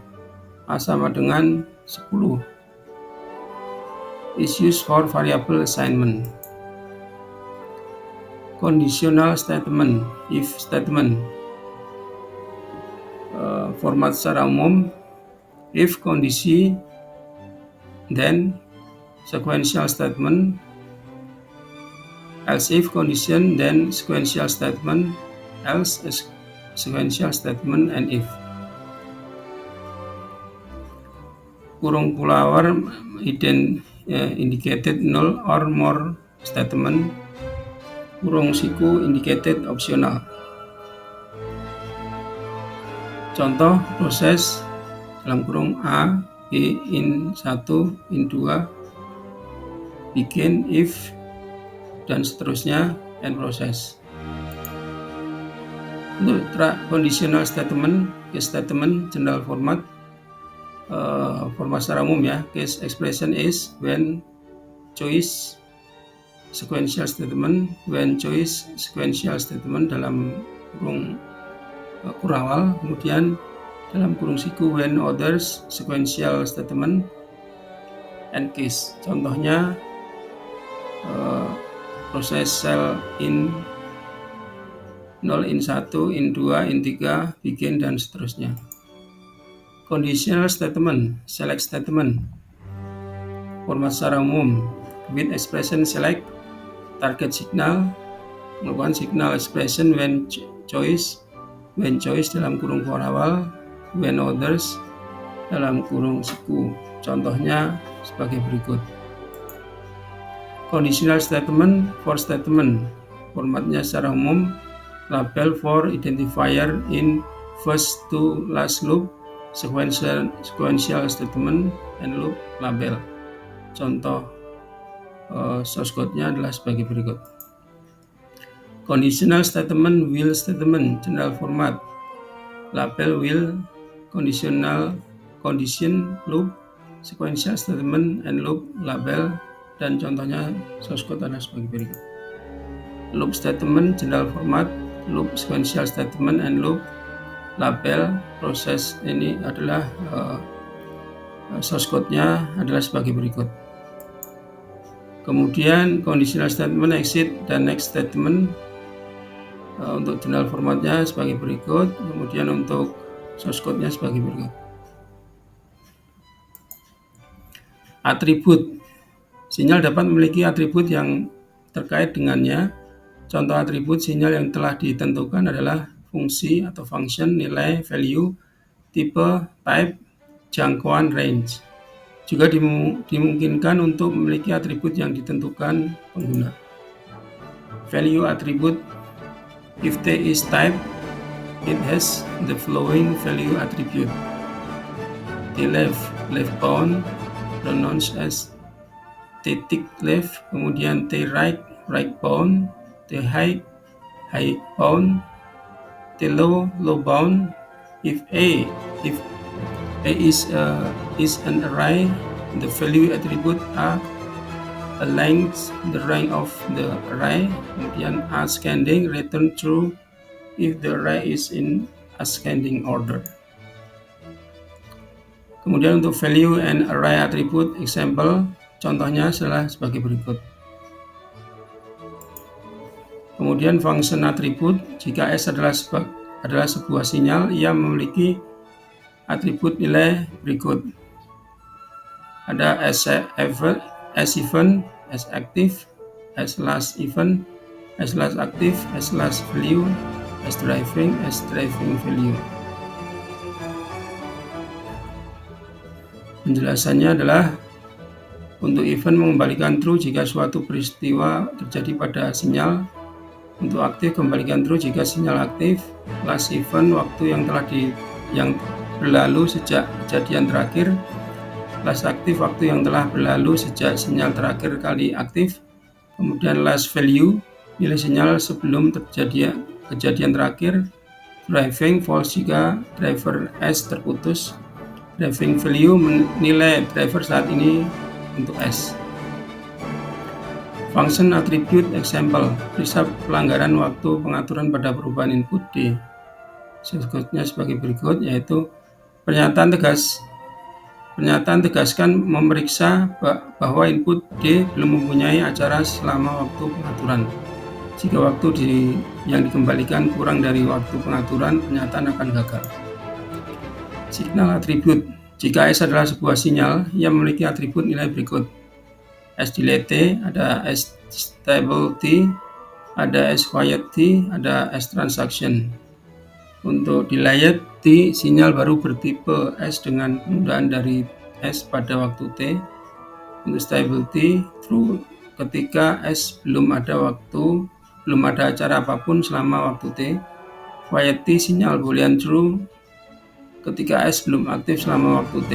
A sama dengan 10. Is used for variable assignment. Conditional statement, if statement. Format secara umum, if kondisi, then sequential statement, else if condition, then sequential statement, else sequential statement, and if. Kurung pulover indicated null or more statement. Kurung siku indicated optional. Contoh proses dalam kurung A, B, in 1, in 2, begin, if, dan seterusnya, and proses. Untuk conditional statement, case statement, general format, format secara umum ya. Case expression is when choice sequential statement, when choice sequential statement dalam kurung kurawal, kemudian dalam kurung siku when others sequential statement, and case. Contohnya proses sel in 0, in 1, in 2, in 3, begin, dan seterusnya. Conditional statement, select statement, format secara umum, with expression select, target signal, merupakan signal expression when choice dalam kurung kurawal, when others dalam kurung siku. Contohnya sebagai berikut. Conditional statement, for statement, formatnya secara umum, label for identifier in first to last loop, sequential statement, and loop label. Contoh source code-nya adalah sebagai berikut. Conditional statement, will statement, general format, label will, condition loop, sequential statement, and loop label, dan contohnya source code adalah sebagai berikut. Loop statement, general format, loop sequential statement, and loop label. Proses ini adalah source code-nya adalah sebagai berikut. Kemudian conditional statement, exit, dan next statement. Untuk general formatnya sebagai berikut. Kemudian untuk source code-nya sebagai berikut. Atribut. Sinyal dapat memiliki atribut yang terkait dengannya. Contoh atribut sinyal yang telah ditentukan adalah fungsi atau function, nilai, value, tipe, type, jangkauan, range. Juga dimungkinkan untuk memiliki atribut yang ditentukan pengguna. Value attribute, if T is type, it has the following value attribute. T left bound, pronounced as T tick left, kemudian T right, right bound, T high, high bound, T low, low bound. If A is an array, the value attribute are a length, the rank of the array, kemudian ascending, return true if the array is in ascending order. Kemudian untuk value and array attribute example, contohnya adalah sebagai berikut. Kemudian function atribut, jika S adalah sebuah sinyal, ia memiliki atribut nilai berikut. Ada S event, S active, S last event, S last active, S last value, S driving value. Penjelasannya adalah untuk event mengembalikan true jika suatu peristiwa terjadi pada sinyal. Untuk aktif kembalikan true jika sinyal aktif. Last event waktu yang berlalu sejak kejadian terakhir. Last aktif waktu yang telah berlalu sejak sinyal terakhir kali aktif. Kemudian last value nilai sinyal sebelum terjadi kejadian terakhir. Driving false jika driver S terputus. Driving value menilai driver saat ini untuk S. Function attribute example, periksa pelanggaran waktu pengaturan pada perubahan input D. Selanjutnya sebagai berikut, yaitu pernyataan tegaskan memeriksa bahwa input D belum mempunyai acara selama waktu pengaturan. Jika waktu yang dikembalikan kurang dari waktu pengaturan, pernyataan akan gagal. Signal attribute, jika S adalah sebuah sinyal, ia memiliki atribut nilai berikut. S delete, ada S stable T, ada S quiet T, ada S transaction. Untuk delayed T, sinyal baru bertipe S dengan penundaan dari S pada waktu T. Untuk stable T, true ketika S belum ada acara apapun selama waktu T. Quiet T, sinyal boolean true ketika S belum aktif selama waktu T.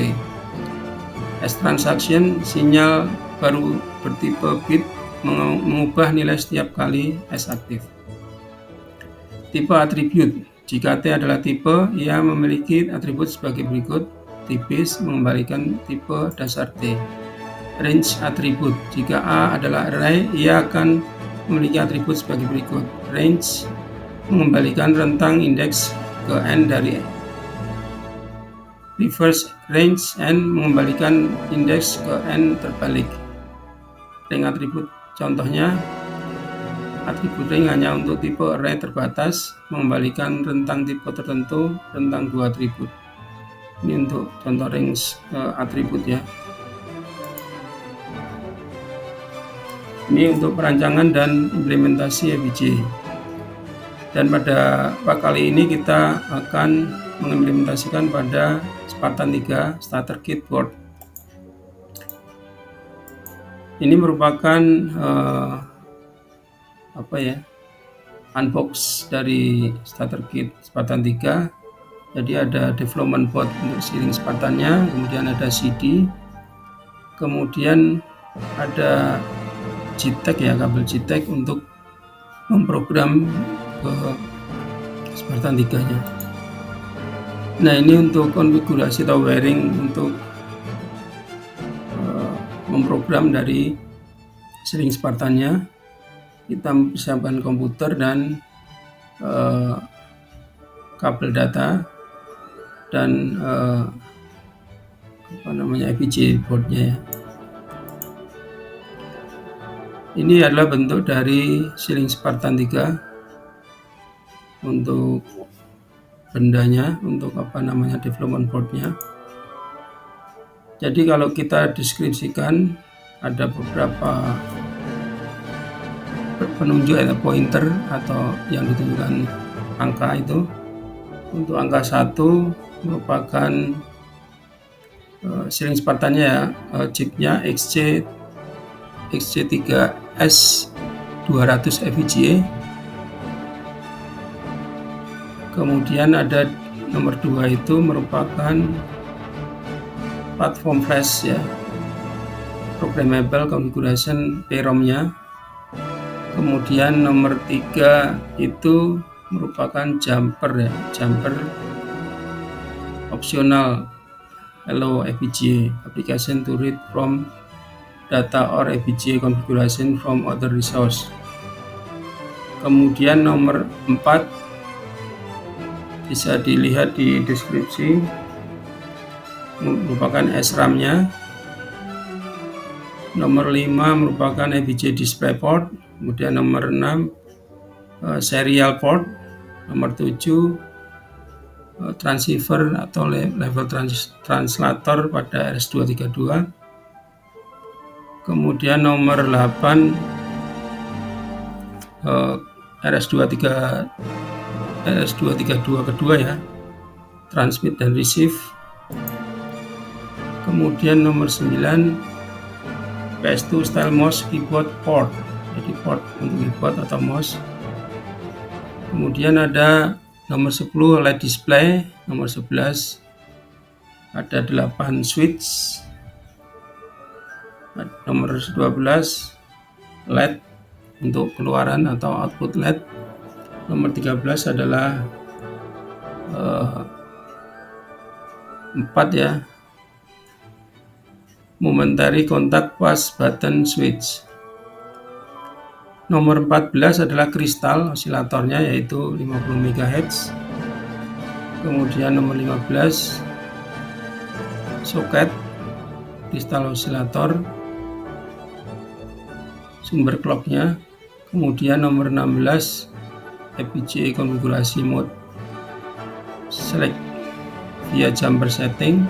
S transaction, sinyal baru bertipe bit mengubah nilai setiap kali S aktif. Tipe atribut, jika T adalah tipe, ia memiliki atribut sebagai berikut. Tipis mengembalikan tipe dasar T. Range atribut, jika A adalah array, ia akan memiliki atribut sebagai berikut. Range mengembalikan rentang indeks ke N dari reverse range N mengembalikan indeks ke N terbalik. Ring atribut, contohnya atribut ring hanya untuk tipe array terbatas, mengembalikan rentang tipe tertentu, rentang 2 atribut. Ini untuk contoh range atribut ya. Ini untuk perancangan dan implementasi FPGA. Dan pada kali ini kita akan mengimplementasikan pada Spartan 3 starter kit board. Ini merupakan unbox dari starter kit Spartan 3. Jadi ada development board untuk sealing Spartannya, kemudian ada CD, kemudian ada JTAG ya, kabel JTAG untuk memprogram ke Spartan 3-nya. Nah, ini untuk konfigurasi atau wiring untuk memprogram dari sealing Spartannya. Kita mempersiapkan komputer dan kabel data dan FPGA boardnya ya. Ini adalah bentuk dari sealing Spartan 3 untuk bendanya, untuk development boardnya. Jadi kalau kita deskripsikan, ada beberapa penunjuk atau pointer atau yang ditunjukkan angka itu. Untuk angka 1 merupakan sealing Spartannya ya, chipnya XC3S200 FPGA. Kemudian ada nomor 2 itu merupakan platform flash ya. programmable configuration PROM-nya. Kemudian nomor 3 itu merupakan jumper ya, jumper opsional. Hello FPGA application to read from data or FPGA configuration from other resource. Kemudian nomor 4 bisa dilihat di deskripsi, merupakan SRAM-nya. Nomor 5 merupakan FPGA DisplayPort. Kemudian nomor 6 serial port. Nomor 7 transceiver atau level translator pada RS-232. Kemudian nomor 8 RS-232 kedua ya, transmit dan receive. Kemudian nomor 9 PS2 style mouse keyboard port, jadi port untuk keyboard atau mouse. Kemudian ada nomor 10 LED display, nomor 11 ada 8 switch, nomor 12 LED untuk keluaran atau output LED. Nomor 13 adalah 4 ya, momentary contact pass button switch. Nomor 14 adalah kristal osilatornya, yaitu 50 MHz. Kemudian nomor 15 soket kristal osilator, sumber clocknya. Kemudian nomor 16 FPGA konfigurasi mode select via jumper setting.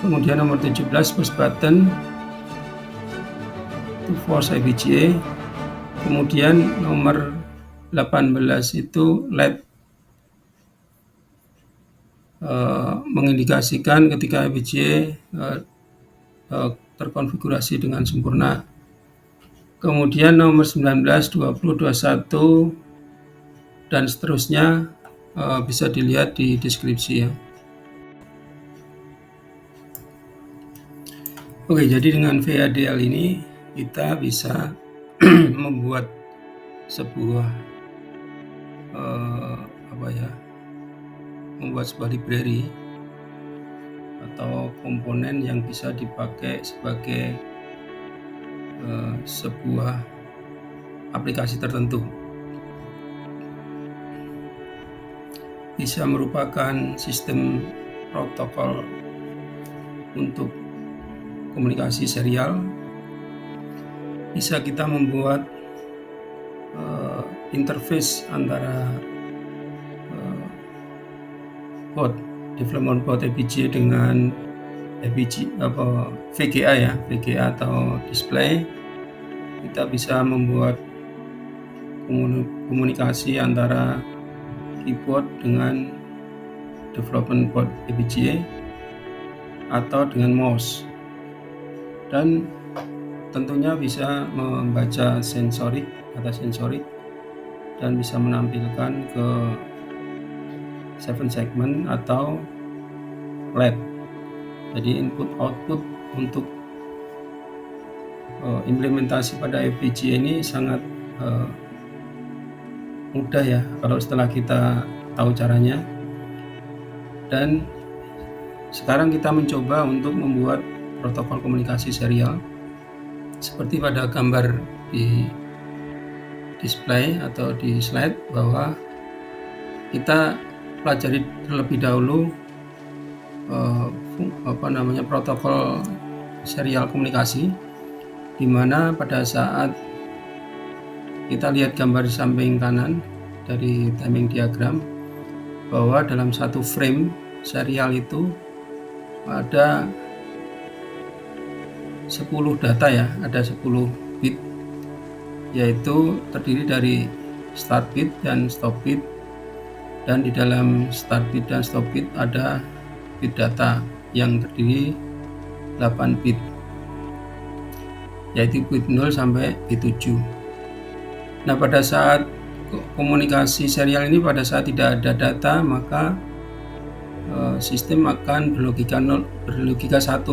Kemudian nomor 17 push button to force FPGA. Kemudian nomor 18 itu LED mengindikasikan ketika FPGA terkonfigurasi dengan sempurna. Kemudian nomor 19, 20, 21 dan seterusnya bisa dilihat di deskripsi ya. Oke, jadi dengan VHDL ini kita bisa membuat sebuah library atau komponen yang bisa dipakai sebagai sebuah aplikasi tertentu. Bisa merupakan sistem protokol untuk komunikasi serial. Bisa kita membuat interface antara board development board FPGA dengan VGA ya, VGA atau display. Kita bisa membuat komunikasi antara keyboard dengan development board FPGA atau dengan mouse, dan tentunya bisa membaca sensorik, data sensorik, dan bisa menampilkan ke 7 segment atau LED. Jadi input output untuk implementasi pada FPGA ini sangat mudah ya kalau setelah kita tahu caranya. Dan sekarang kita mencoba untuk membuat protokol komunikasi serial seperti pada gambar di display atau di slide, bahwa kita pelajari terlebih dahulu protokol serial komunikasi, di mana pada saat kita lihat gambar di samping kanan dari timing diagram, bahwa dalam satu frame serial itu ada 10 data ya, ada 10 bit, yaitu terdiri dari start bit dan stop bit, dan di dalam start bit dan stop bit ada bit data yang terdiri 8 bit, yaitu bit 0 sampai bit 7. Nah, pada saat komunikasi serial ini, pada saat tidak ada data, maka sistem akan berlogika 1,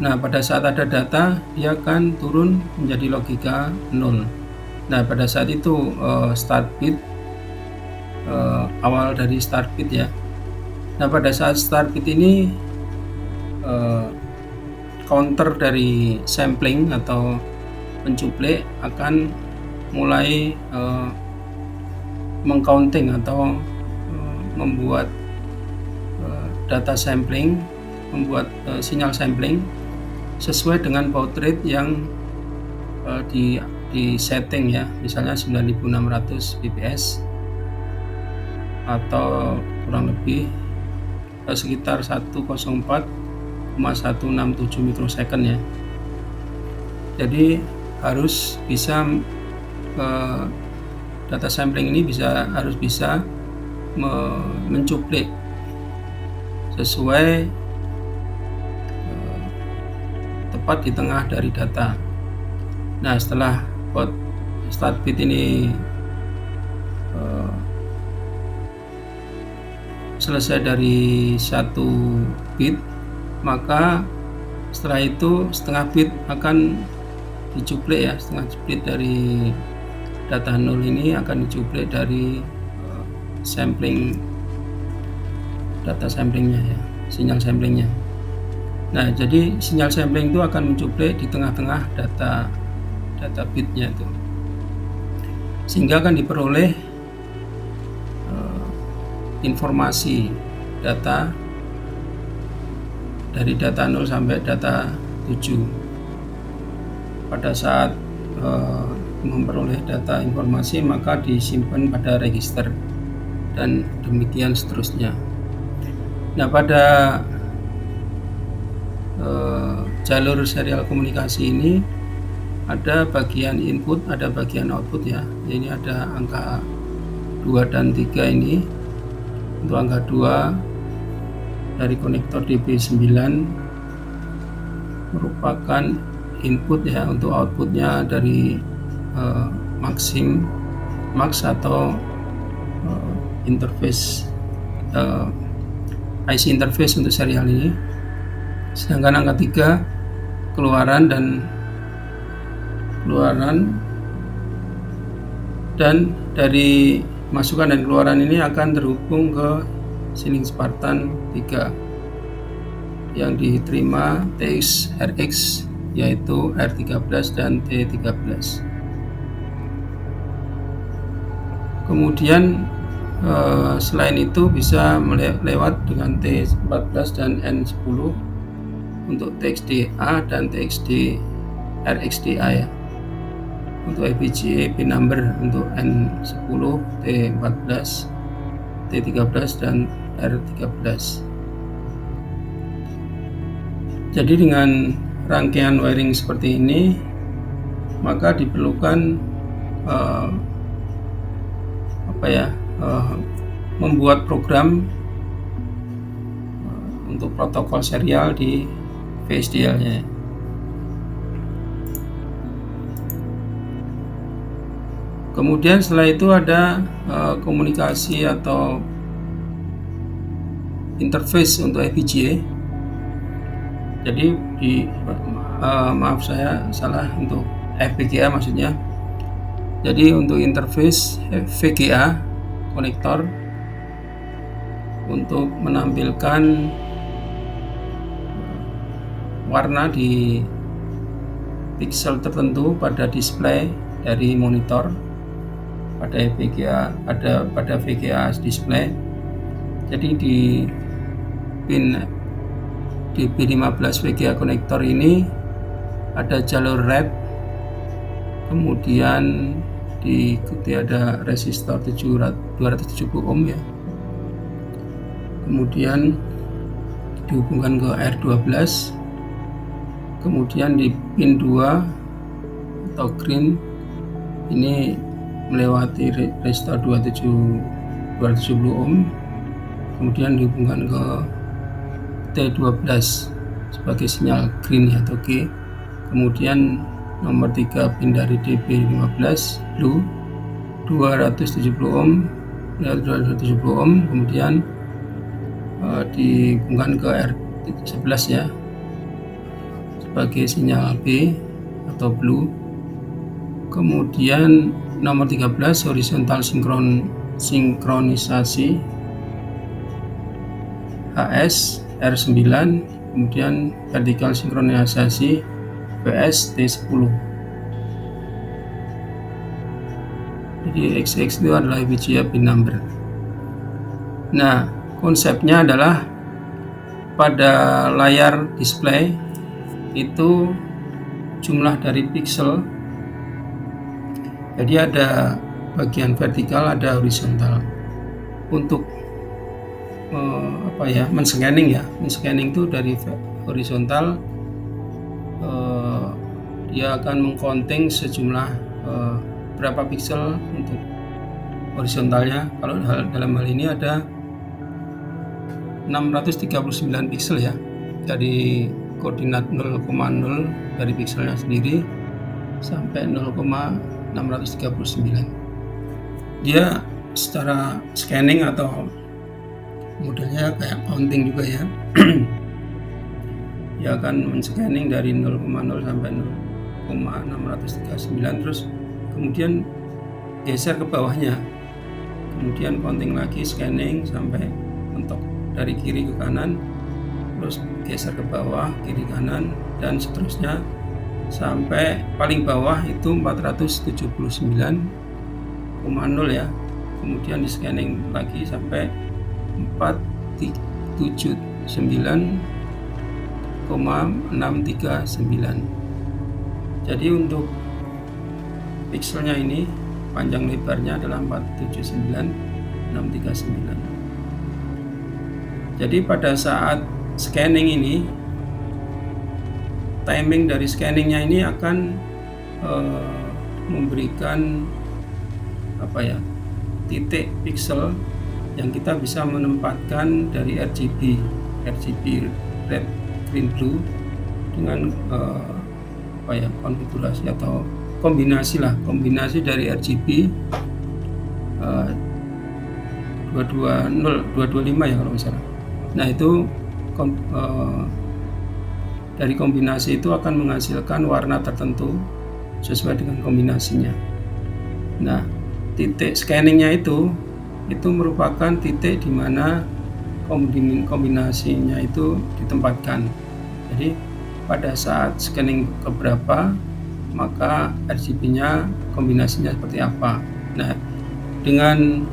Nah, pada saat ada data, dia akan turun menjadi logika 0. Nah, pada saat itu start bit, awal dari start bit ya. Nah, pada saat start bit ini counter dari sampling atau pencuplik akan mulai mengcounting atau membuat data sampling, membuat sinyal sampling sesuai dengan baud rate yang di setting ya, misalnya 9600 bps atau kurang lebih sekitar 104,167 mikrosecond ya. Jadi harus bisa data sampling ini harus bisa mencuplik sesuai tepat di tengah dari data. Nah, setelah start bit ini selesai dari 1 bit, maka setelah itu setengah bit akan dicuplik ya, setengah bit dari data 0 ini akan dicuplik dari sampling, data samplingnya ya, sinyal samplingnya. Nah, jadi sinyal sampling itu akan mencuplik di tengah-tengah data bitnya itu, sehingga akan diperoleh informasi data dari data 0 sampai data 7. Pada saat memperoleh data informasi, maka disimpan pada register dan demikian seterusnya. Nah, pada jalur serial komunikasi ini ada bagian input, ada bagian output ya. Ini ada angka 2 dan 3 ini. Untuk angka 2 dari konektor DB9 merupakan input ya, untuk outputnya dari max atau interface, IC interface untuk serial ini. Sedangkan angka 3 keluaran dan dari masukan dan keluaran ini akan terhubung ke Sining Spartan 3 yang diterima TX RX, yaitu R13 dan T13. Kemudian selain itu bisa lewat dengan T14 dan N10 untuk TXDA dan TXD RXDA ya. Untuk FPGA pin number untuk N10, T14, T13 dan R13. Jadi dengan rangkaian wiring seperti ini, maka diperlukan membuat program untuk protokol serial di VHDL-nya. Kemudian setelah itu ada komunikasi atau interface untuk FPGA. Jadi maaf saya salah, untuk FPGA maksudnya. Jadi untuk interface VGA konektor untuk menampilkan warna di pixel tertentu pada display dari monitor pada VGA display. Jadi di pin DB15 VGA konektor ini ada jalur red, kemudian diikuti ada resistor 270 ohm ya, kemudian dihubungkan ke R12, kemudian di pin 2 atau green ini melewati resistor 270 ohm, kemudian dihubungkan ke T12 sebagai sinyal green atau G. Kemudian nomor 3 pin dari DB15 blue 270 ohm, 270 ohm, kemudian dihubungkan ke R11 ya, sebagai sinyal B atau blue. Kemudian nomor 13 horizontal sinkronisasi HS R9, kemudian vertikal sinkronisasi VS T10. Jadi XX itu adalah FPGA pin number. Nah, konsepnya adalah pada layar display itu jumlah dari pixel, jadi ada bagian vertikal, ada horizontal. Untuk men-scanning itu dari horizontal, dia akan mengcounting sejumlah berapa pixel untuk horizontalnya. Kalau dalam hal ini ada 639 pixel ya, dari koordinat 0,0 dari pixelnya sendiri sampai 0,639. Dia secara scanning atau modelnya kayak counting juga ya. Dia akan men-scanning dari 0,0 sampai 0,639, terus kemudian geser ke bawahnya, kemudian counting lagi, scanning sampai mentok dari kiri ke kanan, terus geser ke bawah, kiri kanan, dan seterusnya sampai paling bawah itu 479,0 ya. Kemudian di scanning lagi sampai 479,639. Jadi untuk pixelnya ini panjang lebarnya adalah 479,639. Jadi pada saat scanning ini, timing dari scanningnya ini akan memberikan titik pixel yang kita bisa menempatkan dari RGB red, green, blue dengan konfigurasi atau kombinasi dari RGB 225 ya kalau misalnya. Nah itu dari kombinasi itu akan menghasilkan warna tertentu sesuai dengan kombinasinya. Nah, titik scanningnya itu merupakan titik di mana kombinasinya itu ditempatkan. Jadi pada saat scanning keberapa, maka RGB-nya kombinasinya seperti apa. Nah, dengan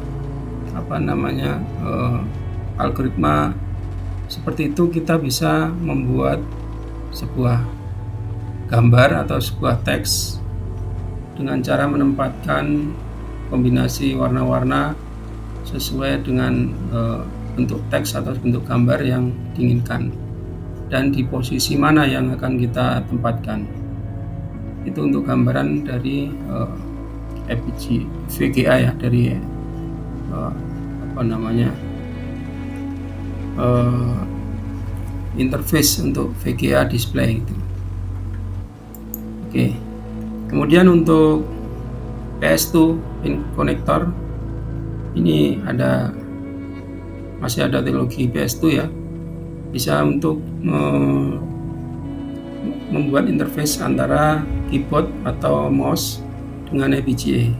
algoritma seperti itu kita bisa membuat sebuah gambar atau sebuah teks dengan cara menempatkan kombinasi warna-warna sesuai dengan bentuk teks atau bentuk gambar yang diinginkan dan di posisi mana yang akan kita tempatkan. Itu untuk gambaran dari FPGA VGA ya, dari interface untuk VGA display itu. Oke. Kemudian untuk PS2 pin konektor ini masih ada teknologi PS2 ya, bisa untuk membuat interface antara keyboard atau mouse dengan FPGA.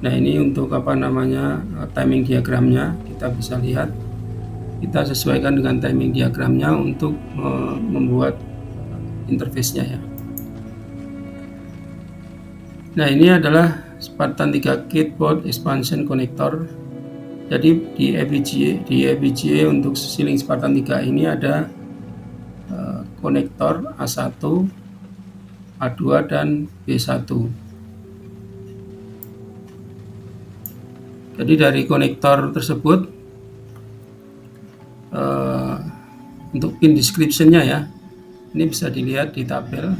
Nah ini untuk timing diagramnya kita bisa lihat, kita sesuaikan dengan timing diagramnya untuk membuat interface-nya ya. Nah ini adalah Spartan 3 keyboard expansion connector. Jadi di FPGA untuk Xilinx Spartan 3 ini ada konektor A1, A2 dan B1. Jadi dari konektor tersebut untuk pin description-nya ya, ini bisa dilihat di tabel.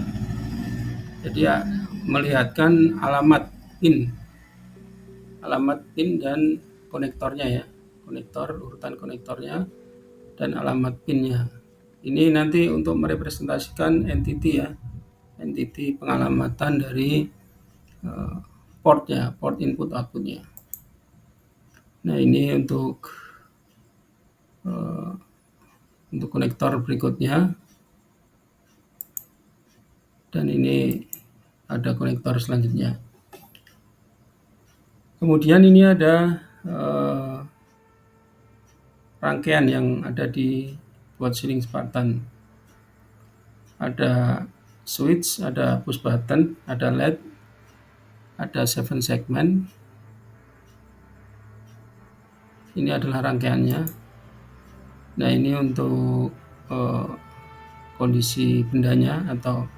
Jadi ya, melihatkan alamat pin dan konektornya ya, urutan konektornya dan alamat pinnya. Ini nanti untuk merepresentasikan entity pengalamatan dari port input outputnya. Nah ini untuk konektor berikutnya. dan ini ada konektor selanjutnya. Kemudian ini ada rangkaian yang ada di buat Ceiling Spartan. Ada switch, ada push button, ada LED, ada 7 segmen. Ini adalah rangkaiannya. Nah, ini untuk kondisi bendanya atau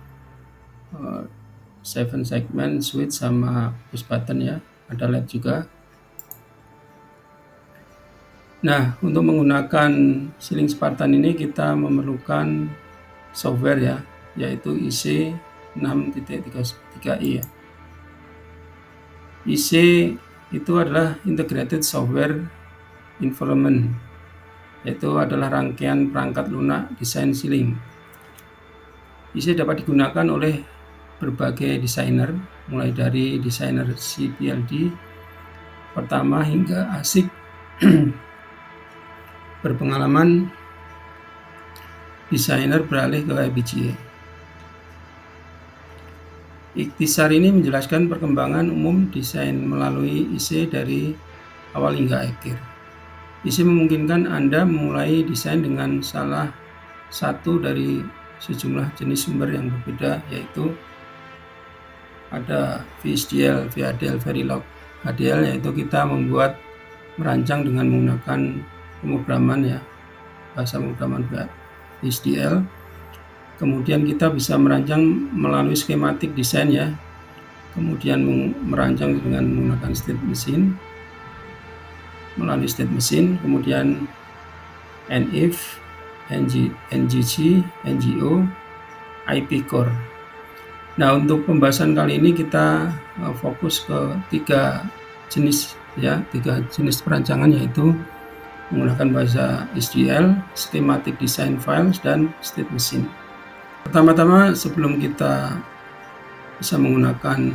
7 segmen, switch sama push button ya. Ada LED juga. Nah, untuk menggunakan Ceiling Spartan ini kita memerlukan software ya, yaitu IC 6.33i ya. IC itu adalah Integrated Software Environment, yaitu adalah rangkaian perangkat lunak desain ceiling. IC dapat digunakan oleh berbagai desainer, mulai dari desainer CPLD pertama hingga ASIC berpengalaman desainer beralih ke FPGA. Ikhtisar ini menjelaskan perkembangan umum desain melalui IC dari awal hingga akhir. IC memungkinkan Anda memulai desain dengan salah satu dari sejumlah jenis sumber yang berbeda, yaitu ada VHDL, VHDL, Verilog. HDL yaitu kita merancang dengan menggunakan pemrograman ya, bahasa pemrograman VHDL. Kemudian kita bisa merancang melalui skematik desain ya. Kemudian merancang dengan menggunakan state machine, melalui state machine. Kemudian NIF, NGC, NGO, IP core. Nah, untuk pembahasan kali ini kita fokus ke tiga jenis perancangan, yaitu menggunakan bahasa HDL, schematic design files, dan state machine. Pertama-tama sebelum kita bisa menggunakan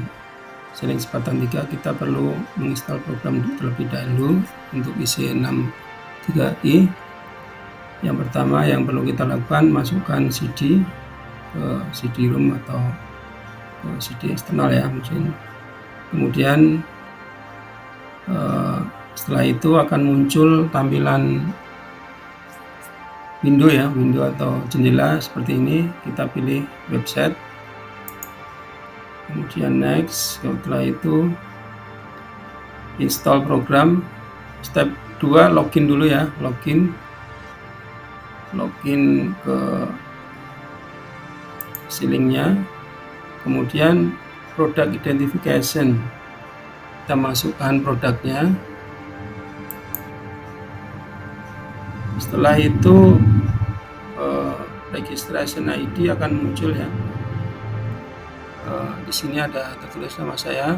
Ceiling Spartan 3, kita perlu menginstal program terlebih dahulu untuk IC 63i. Yang pertama yang perlu kita lakukan, masukkan CD ke CD-ROM atau ke CD eksternal ya mungkin. Kemudian setelah itu akan muncul tampilan window atau jendela seperti ini. Kita pilih website, kemudian next. Setelah itu install program. Step 2, login dulu ya, login ke ceilingnya. Kemudian product identification, kita masukkan produknya. Setelah itu registration ID akan muncul ya. Di sini ada tertulis nama saya,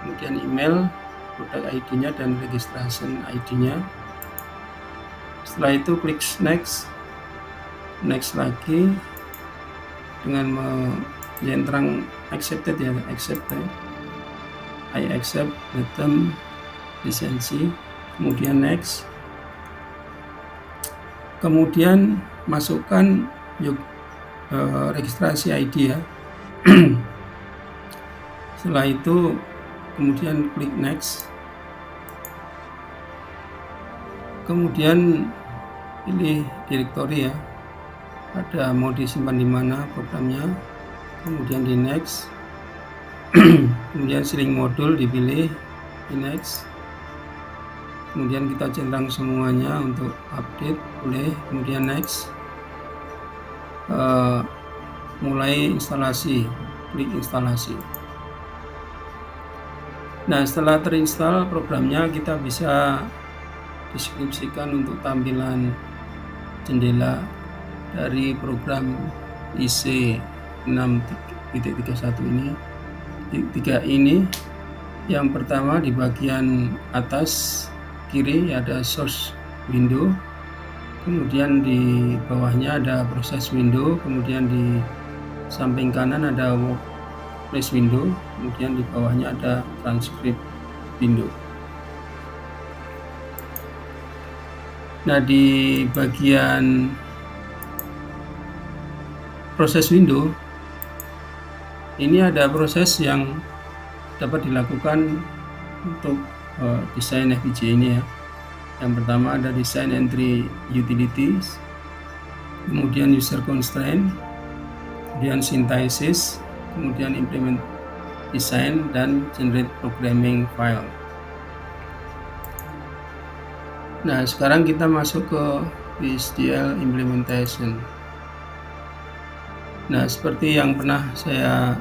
kemudian email, produk ID-nya, dan registration ID-nya. Setelah itu klik next lagi dengan menyentrang accepted ya, I accept item lisensi, kemudian next. Kemudian masukkan registrasi ID ya. Setelah itu kemudian klik next. Kemudian pilih direktori ya. Ada mau disimpan di mana programnya. Kemudian di next. Kemudian ceiling modul dipilih, di next. Kemudian kita centang semuanya untuk update, boleh. Kemudian next. Mulai instalasi, klik instalasi. Nah, setelah terinstall programnya, kita bisa deskripsikan untuk tampilan jendela dari program IC 6.31 ini. Tiga ini, yang pertama di bagian atas kiri ada source window, kemudian di bawahnya ada proses window, kemudian di samping kanan ada workplace window, kemudian di bawahnya ada transcript window. Nah, di bagian proses window Ini ada proses yang dapat dilakukan untuk desain FPGA ini ya. Yang pertama ada design entry utilities, kemudian user constraint, kemudian synthesis, kemudian implement design, dan generate programming file. Nah, sekarang kita masuk ke VHDL implementation. Nah, seperti yang pernah saya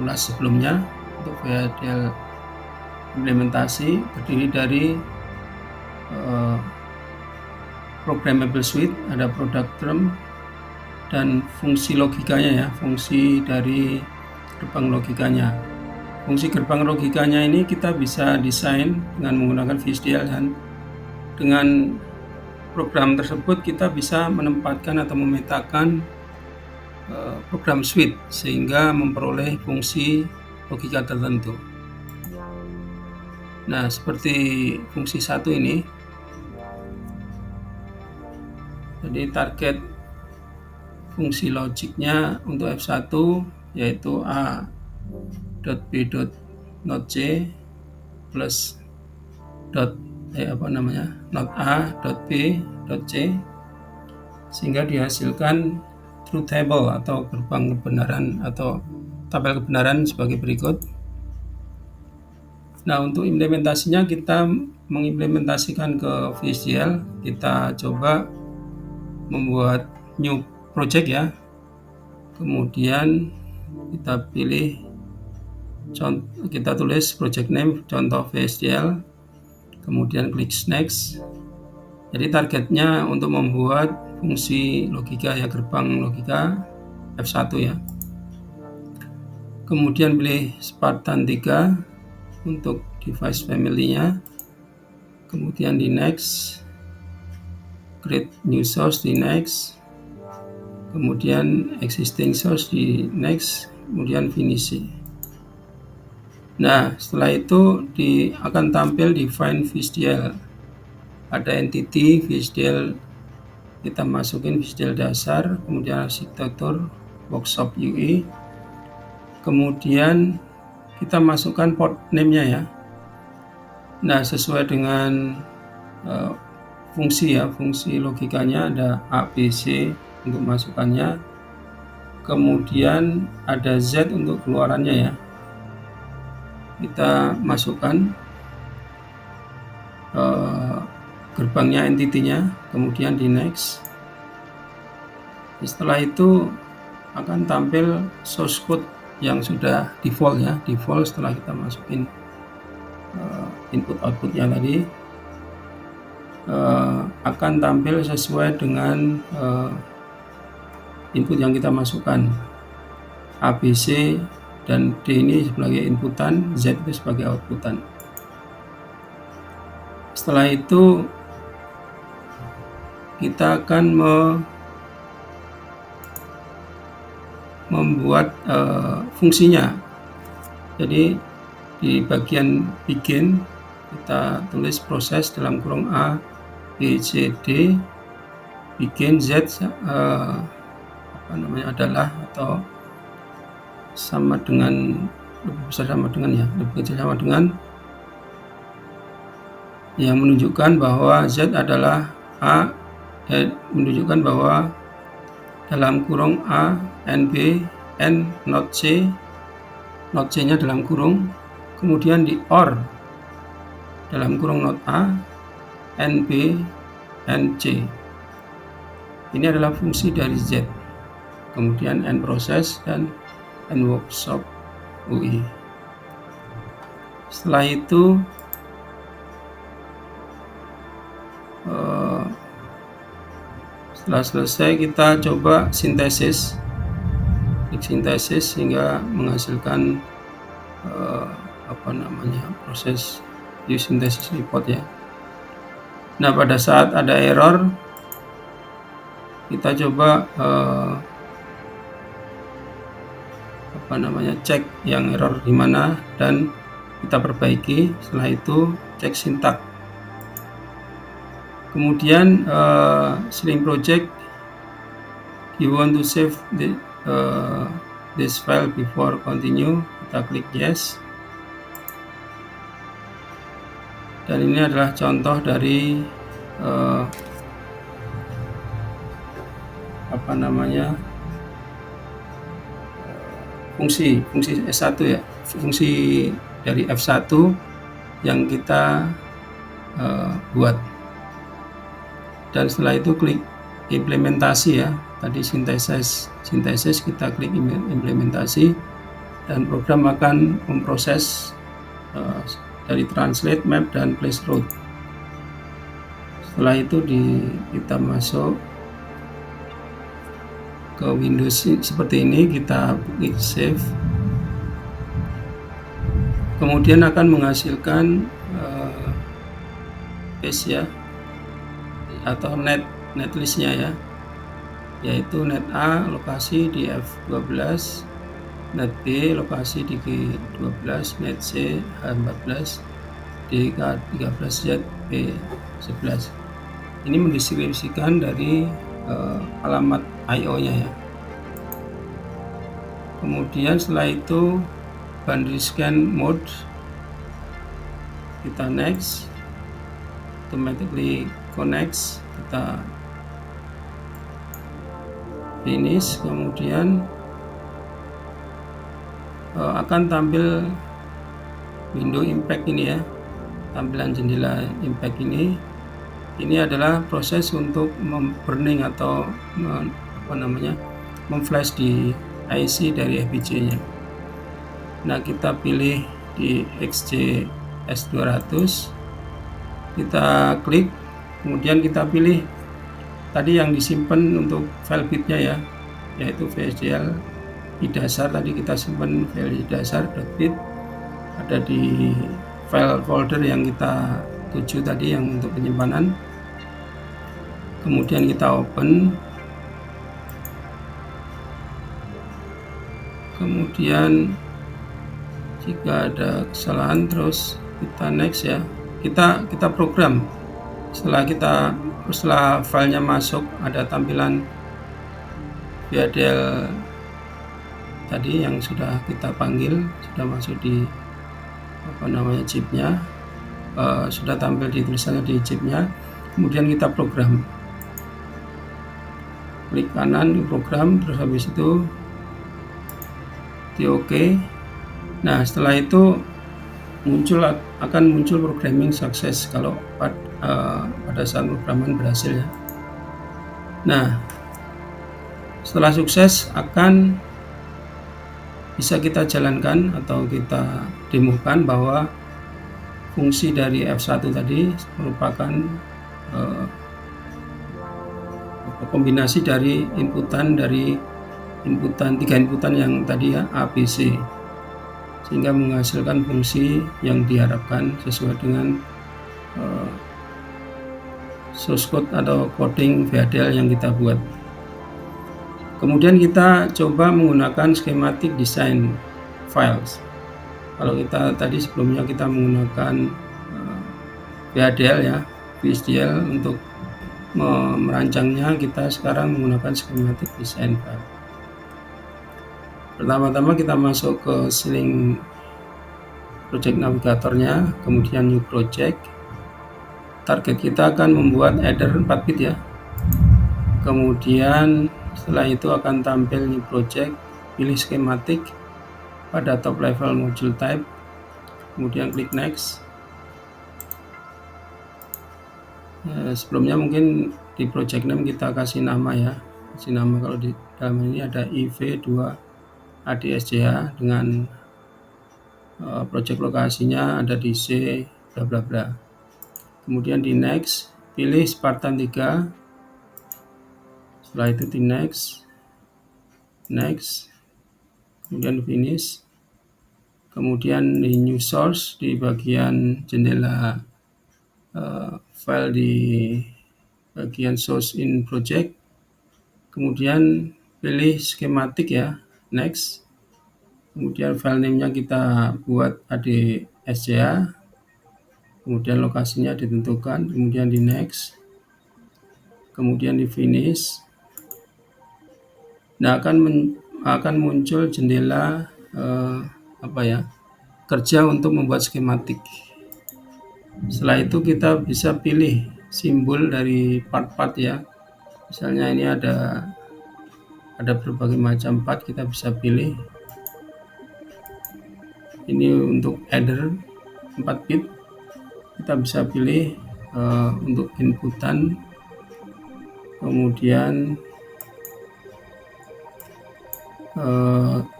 ulas sebelumnya, untuk VHDL implementasi terdiri dari programmable suite, ada product term, dan fungsi logikanya ya, fungsi dari gerbang logikanya. Fungsi gerbang logikanya ini kita bisa desain dengan menggunakan VHDL, dan dengan program tersebut kita bisa menempatkan atau memetakan program suite sehingga memperoleh fungsi logika tertentu. Nah, seperti fungsi 1 ini. Jadi target fungsi logiknya untuk F1 yaitu a.b.notc plus not a.b.c, sehingga dihasilkan truth table atau gerbang kebenaran atau tabel kebenaran sebagai berikut. Nah, untuk implementasinya kita mengimplementasikan ke VHDL, kita coba membuat new project ya. Kemudian kita pilih, kita tulis project name contoh VHDL, kemudian klik next. Jadi targetnya untuk membuat fungsi logika ya, gerbang logika F1 ya. Kemudian pilih Spartan 3 untuk device family-nya, kemudian di next, create new source di next, kemudian existing source di next, kemudian finish. Nah, setelah itu akan tampil define VHDL. Ada entity VHDL, kita masukin VHDL dasar, kemudian arsitektur workshop UI, kemudian kita masukkan port name-nya ya. Nah, sesuai dengan fungsi ya, fungsi logikanya ada A, B, C untuk masukannya, kemudian ada Z untuk keluarannya ya. Kita masukkan gerbangnya, entity-nya, kemudian di next. Setelah itu akan tampil source code yang sudah default ya, default setelah kita masukin input outputnya tadi, akan tampil sesuai dengan input yang kita masukkan. A, B, C, dan D ini sebagai inputan, Z itu sebagai outputan. Setelah itu kita akan membuat fungsinya. Jadi di bagian begin kita tulis proses dalam kurung A, B, C, D, begin Z adalah atau sama dengan, lebih besar sama dengan ya, lebih kecil sama dengan, yang menunjukkan bahwa Z adalah A, menunjukkan bahwa dalam kurung A, NB, N, not C, not C-nya dalam kurung, kemudian di OR dalam kurung not A, NB, NC. Ini adalah fungsi dari Z. Kemudian N proses dan N workshop UI. Setelah itu setelah selesai kita coba sintesis, sehingga menghasilkan proses sintesis report ya. Nah, pada saat ada error kita coba cek yang error di mana dan kita perbaiki. Setelah itu cek sintak. Kemudian sling project, you want to save the this file before continue, kita klik yes. Dan ini adalah contoh dari fungsi S1 ya, fungsi dari F1 yang kita buat. Dan setelah itu klik implementasi ya, tadi sintesis kita klik implementasi, dan program akan memproses dari translate, map, dan place route. Setelah itu kita masuk ke Windows seperti ini, kita klik save, kemudian akan menghasilkan base ya, atau netlistnya ya, yaitu net A lokasi di F12, net B lokasi di G12, net C H14, di K13, Z P11. Ini mendeskripsikan dari alamat I/O-nya ya. Kemudian setelah itu boundary scan mode, kita next, automatically connects, kita finish, kemudian akan tampil window impact ini ya, tampilan jendela impact ini. Ini adalah proses untuk burning atau memflash di IC dari FPGA-nya. Nah, kita pilih di XG S200, kita klik, kemudian kita pilih tadi yang disimpan untuk file bitnya ya, yaitu VHDL di dasar. Tadi kita simpan file di dasar .bit, ada di file folder yang kita tuju tadi yang untuk penyimpanan. Kemudian kita open, kemudian jika ada kesalahan terus kita next ya, kita program. Setelah filenya masuk, ada tampilan VHDL tadi yang sudah kita panggil, sudah masuk di chipnya, sudah tampil di tulisannya di chipnya. Kemudian kita program, klik kanan di program, terus habis itu di OK. Nah, setelah itu akan muncul programming sukses kalau pada saat programan berhasil ya. Nah, setelah sukses akan bisa kita jalankan atau kita demokan bahwa fungsi dari F1 tadi merupakan kombinasi dari tiga inputan yang tadi ya, A, B, C, sehingga menghasilkan fungsi yang diharapkan sesuai dengan source code atau coding VHDL yang kita buat. Kemudian kita coba menggunakan schematic design files. Kalau kita tadi sebelumnya kita menggunakan VHDL ya, VHDL untuk merancangnya, kita sekarang menggunakan schematic design file. Pertama-tama kita masuk ke Sling project navigatornya, kemudian new project. Target kita akan membuat header 4 bit ya. Kemudian setelah itu akan tampil new project, pilih schematic pada top level module type, kemudian klik next. Sebelumnya mungkin di project name kita kasih nama ya, kasih nama. Kalau di dalam ini ada IV2 ADSJH dengan project lokasinya ada di C bla bla bla. Kemudian di next, pilih Spartan 3. Setelah itu di next, kemudian finish. Kemudian di new source di bagian jendela file di bagian source in project. Kemudian pilih schematic ya, next. Kemudian file name-nya kita buat ADSJH. Kemudian lokasinya ditentukan, kemudian di next, kemudian di finish. Nah, akan muncul jendela kerja untuk membuat skematik. Setelah itu kita bisa pilih simbol dari part-part ya. Misalnya ini ada berbagai macam part, kita bisa pilih. Ini untuk header 4 bit, kita bisa pilih untuk inputan, kemudian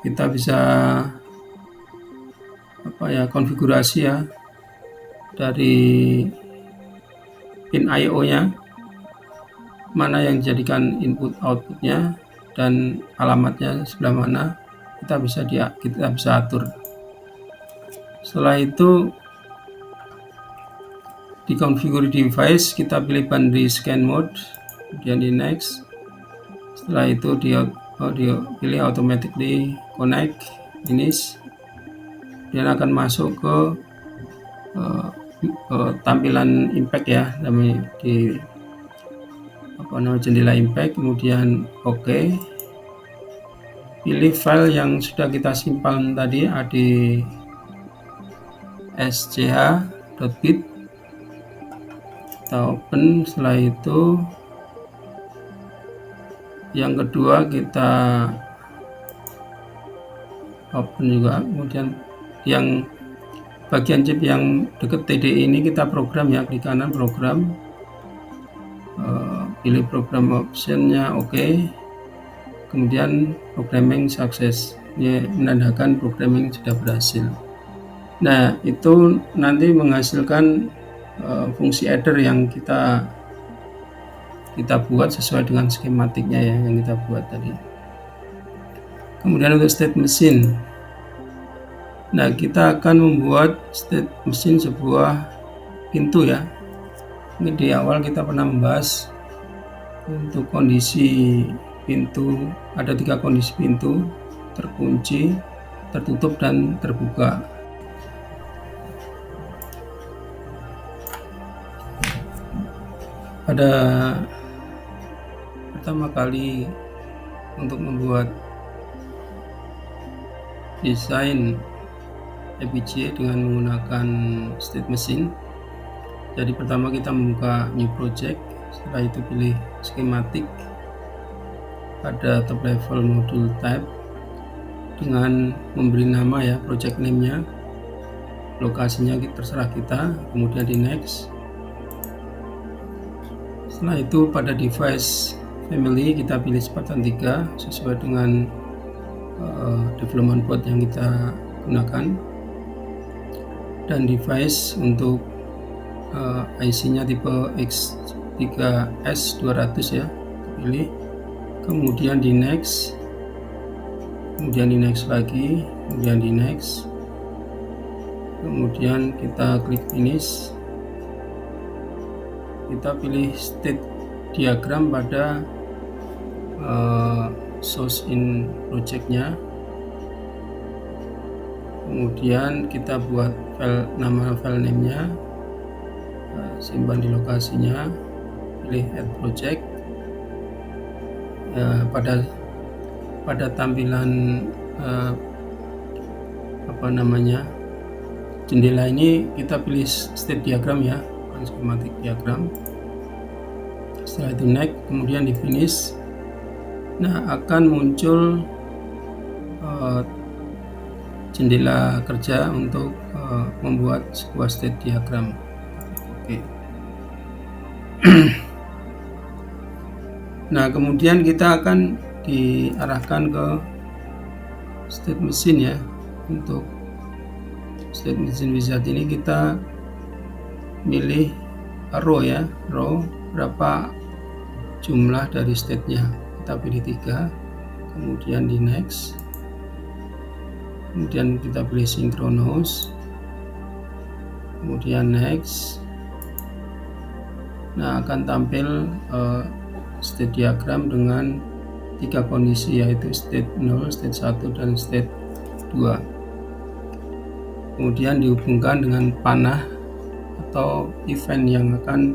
kita bisa konfigurasi ya dari pin I/O nya, mana yang dijadikan input outputnya dan alamatnya sebelah mana, kita bisa atur. Setelah itu di configure device kita pilih boundary scan mode, kemudian di next. Setelah itu pilih automatically connect, finish. Dia akan masuk ke tampilan impact ya, namanya di jendela impact, kemudian OK. Pilih file yang sudah kita simpan tadi, adsch.bit, kita open. Setelah itu yang kedua kita open juga, kemudian yang bagian chip yang dekat TDI ini kita program ya, klik kanan program, pilih program optionnya OK, kemudian programming success, ini menandakan programming sudah berhasil. Nah, itu nanti menghasilkan fungsi adder yang kita buat sesuai dengan skematiknya ya, yang kita buat tadi. Kemudian untuk state machine, nah kita akan membuat state machine sebuah pintu ya. Ini di awal kita pernah membahas untuk kondisi pintu, ada 3 kondisi pintu: terkunci, tertutup, dan terbuka. Pada pertama kali untuk membuat desain FPGA dengan menggunakan state machine, jadi pertama kita membuka new project. Setelah itu pilih schematic, pada top level module type dengan memberi nama ya, project name-nya, lokasinya terserah kita, kemudian di next. Setelah itu pada device family kita pilih Spartan 3 sesuai dengan development board yang kita gunakan, dan device untuk IC-nya tipe X3S200 ya, pilih, kemudian di next, kemudian di next lagi, kemudian di next, kemudian kita klik finish. Kita pilih state diagram pada source in project-nya, kemudian kita buat nama file name-nya, simpan di lokasinya, pilih add project. Pada tampilan jendela ini kita pilih state diagram ya, schematic diagram. Setelah itu next, kemudian di finish. Nah, akan muncul jendela kerja untuk membuat sebuah state diagram. Oke. Nah, kemudian kita akan diarahkan ke state machine ya. Untuk state machine wizard ini kita milih row ya, row berapa jumlah dari state-nya, kita pilih 3, kemudian di next, kemudian kita pilih synchronous, kemudian next. Nah, akan tampil state diagram dengan 3 kondisi, yaitu state 0, state 1, dan state 2. Kemudian dihubungkan dengan panah atau event yang akan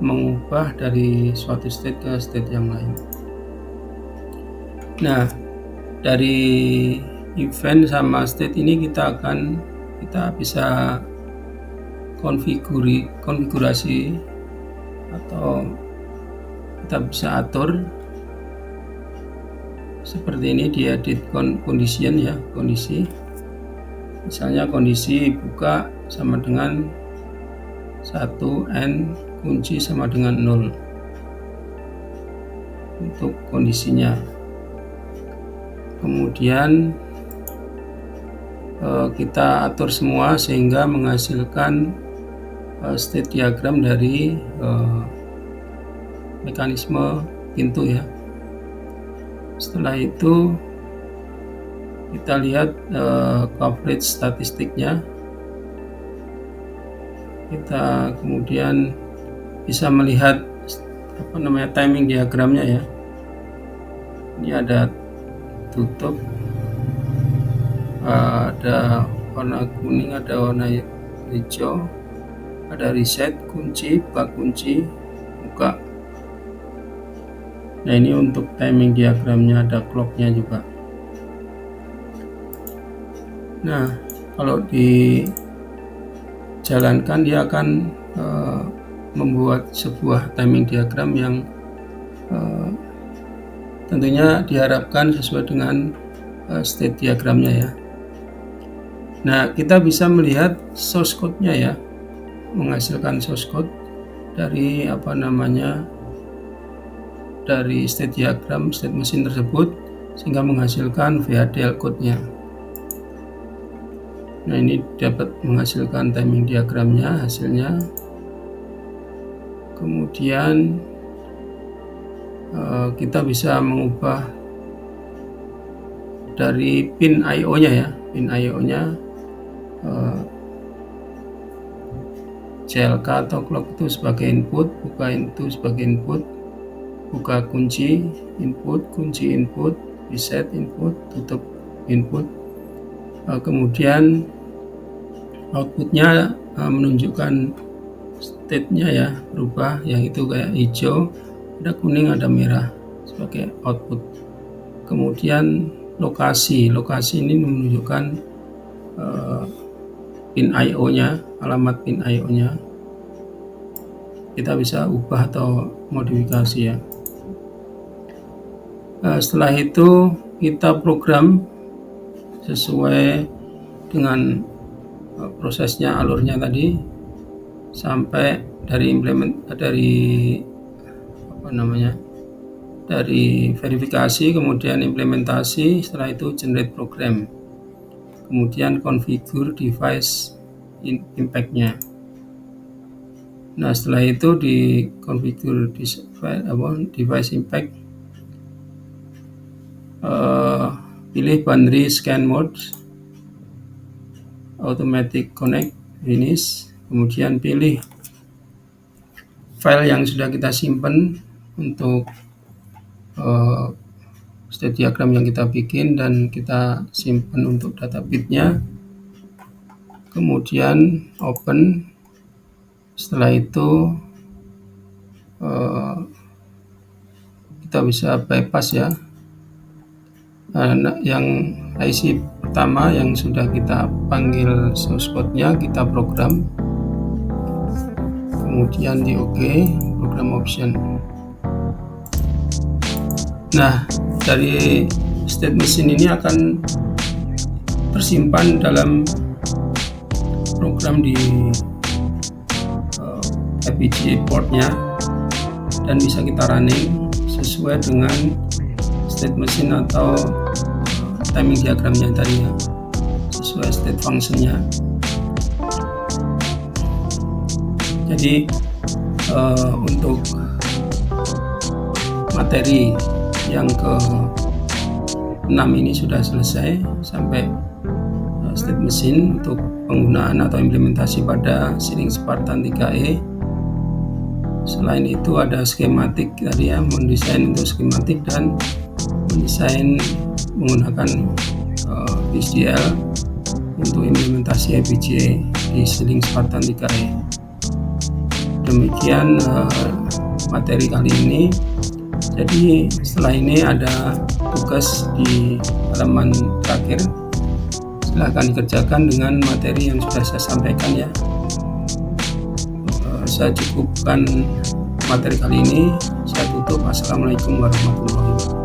mengubah dari suatu state ke state yang lain. Nah, Dari event sama state ini kita bisa konfigurasi atau kita bisa atur seperti ini di edit condition ya, kondisi. Misalnya kondisi buka sama dengan 1, N kunci sama dengan 0 untuk kondisinya. Kemudian kita atur semua sehingga menghasilkan state diagram dari mekanisme pintu ya. Setelah itu kita lihat coverage statistiknya. Kita kemudian bisa melihat timing diagramnya ya. Ini ada tutup, ada warna kuning, ada warna hijau, ada reset, kunci, buka kunci, buka. Nah, ini untuk timing diagramnya, ada clocknya juga. Nah, kalau dijalankan dia akan membuat sebuah timing diagram yang tentunya diharapkan sesuai dengan state diagramnya ya. Nah, kita bisa melihat source code-nya ya, menghasilkan source code dari dari state diagram state mesin tersebut sehingga menghasilkan VHDL code-nya. Nah, ini dapat menghasilkan timing diagramnya hasilnya. Kemudian kita bisa mengubah dari pin I/O-nya ya, pin I/O-nya CLK atau clock itu sebagai input, buka itu sebagai input, buka kunci input, kunci input, reset input, tutup input. Kemudian outputnya menunjukkan state-nya ya, berubah, yang itu kayak hijau, ada kuning, ada merah sebagai output. Kemudian lokasi ini menunjukkan pin I/O-nya, alamat pin I/O-nya. Kita bisa ubah atau modifikasi ya. Setelah itu kita program sesuai dengan prosesnya, alurnya tadi, sampai dari dari verifikasi, kemudian implementasi, setelah itu generate program, kemudian configure device impact-nya. Nah, setelah itu di configure device impact, pilih binary scan mode, automatic connect, finish, kemudian pilih file yang sudah kita simpan untuk state diagram yang kita bikin dan kita simpan untuk data bitnya. Kemudian open. Setelah itu kita bisa bypass ya. Yang IC pertama yang sudah kita panggil source code-nya, kita program, kemudian di OK, program option. Nah, dari state machine ini akan tersimpan dalam program di FPGA port-nya dan bisa kita running sesuai dengan state machine atau timing diagramnya tadi ya, sesuai state function-nya. Jadi untuk materi yang ke-6 ini sudah selesai sampai state machine untuk penggunaan atau implementasi pada Silicon Spartan 3E. Selain itu ada skematik tadi ya, mendesain untuk skematik dan mendesain menggunakan VCDL untuk implementasi FPGA di Silicon Spartan 3E. Demikian materi kali ini. Jadi setelah ini ada tugas di halaman terakhir. Silahkan dikerjakan dengan materi yang sudah saya sampaikan ya. Saya cukupkan materi kali ini. Saya tutup. Assalamualaikum warahmatullahi wabarakatuh.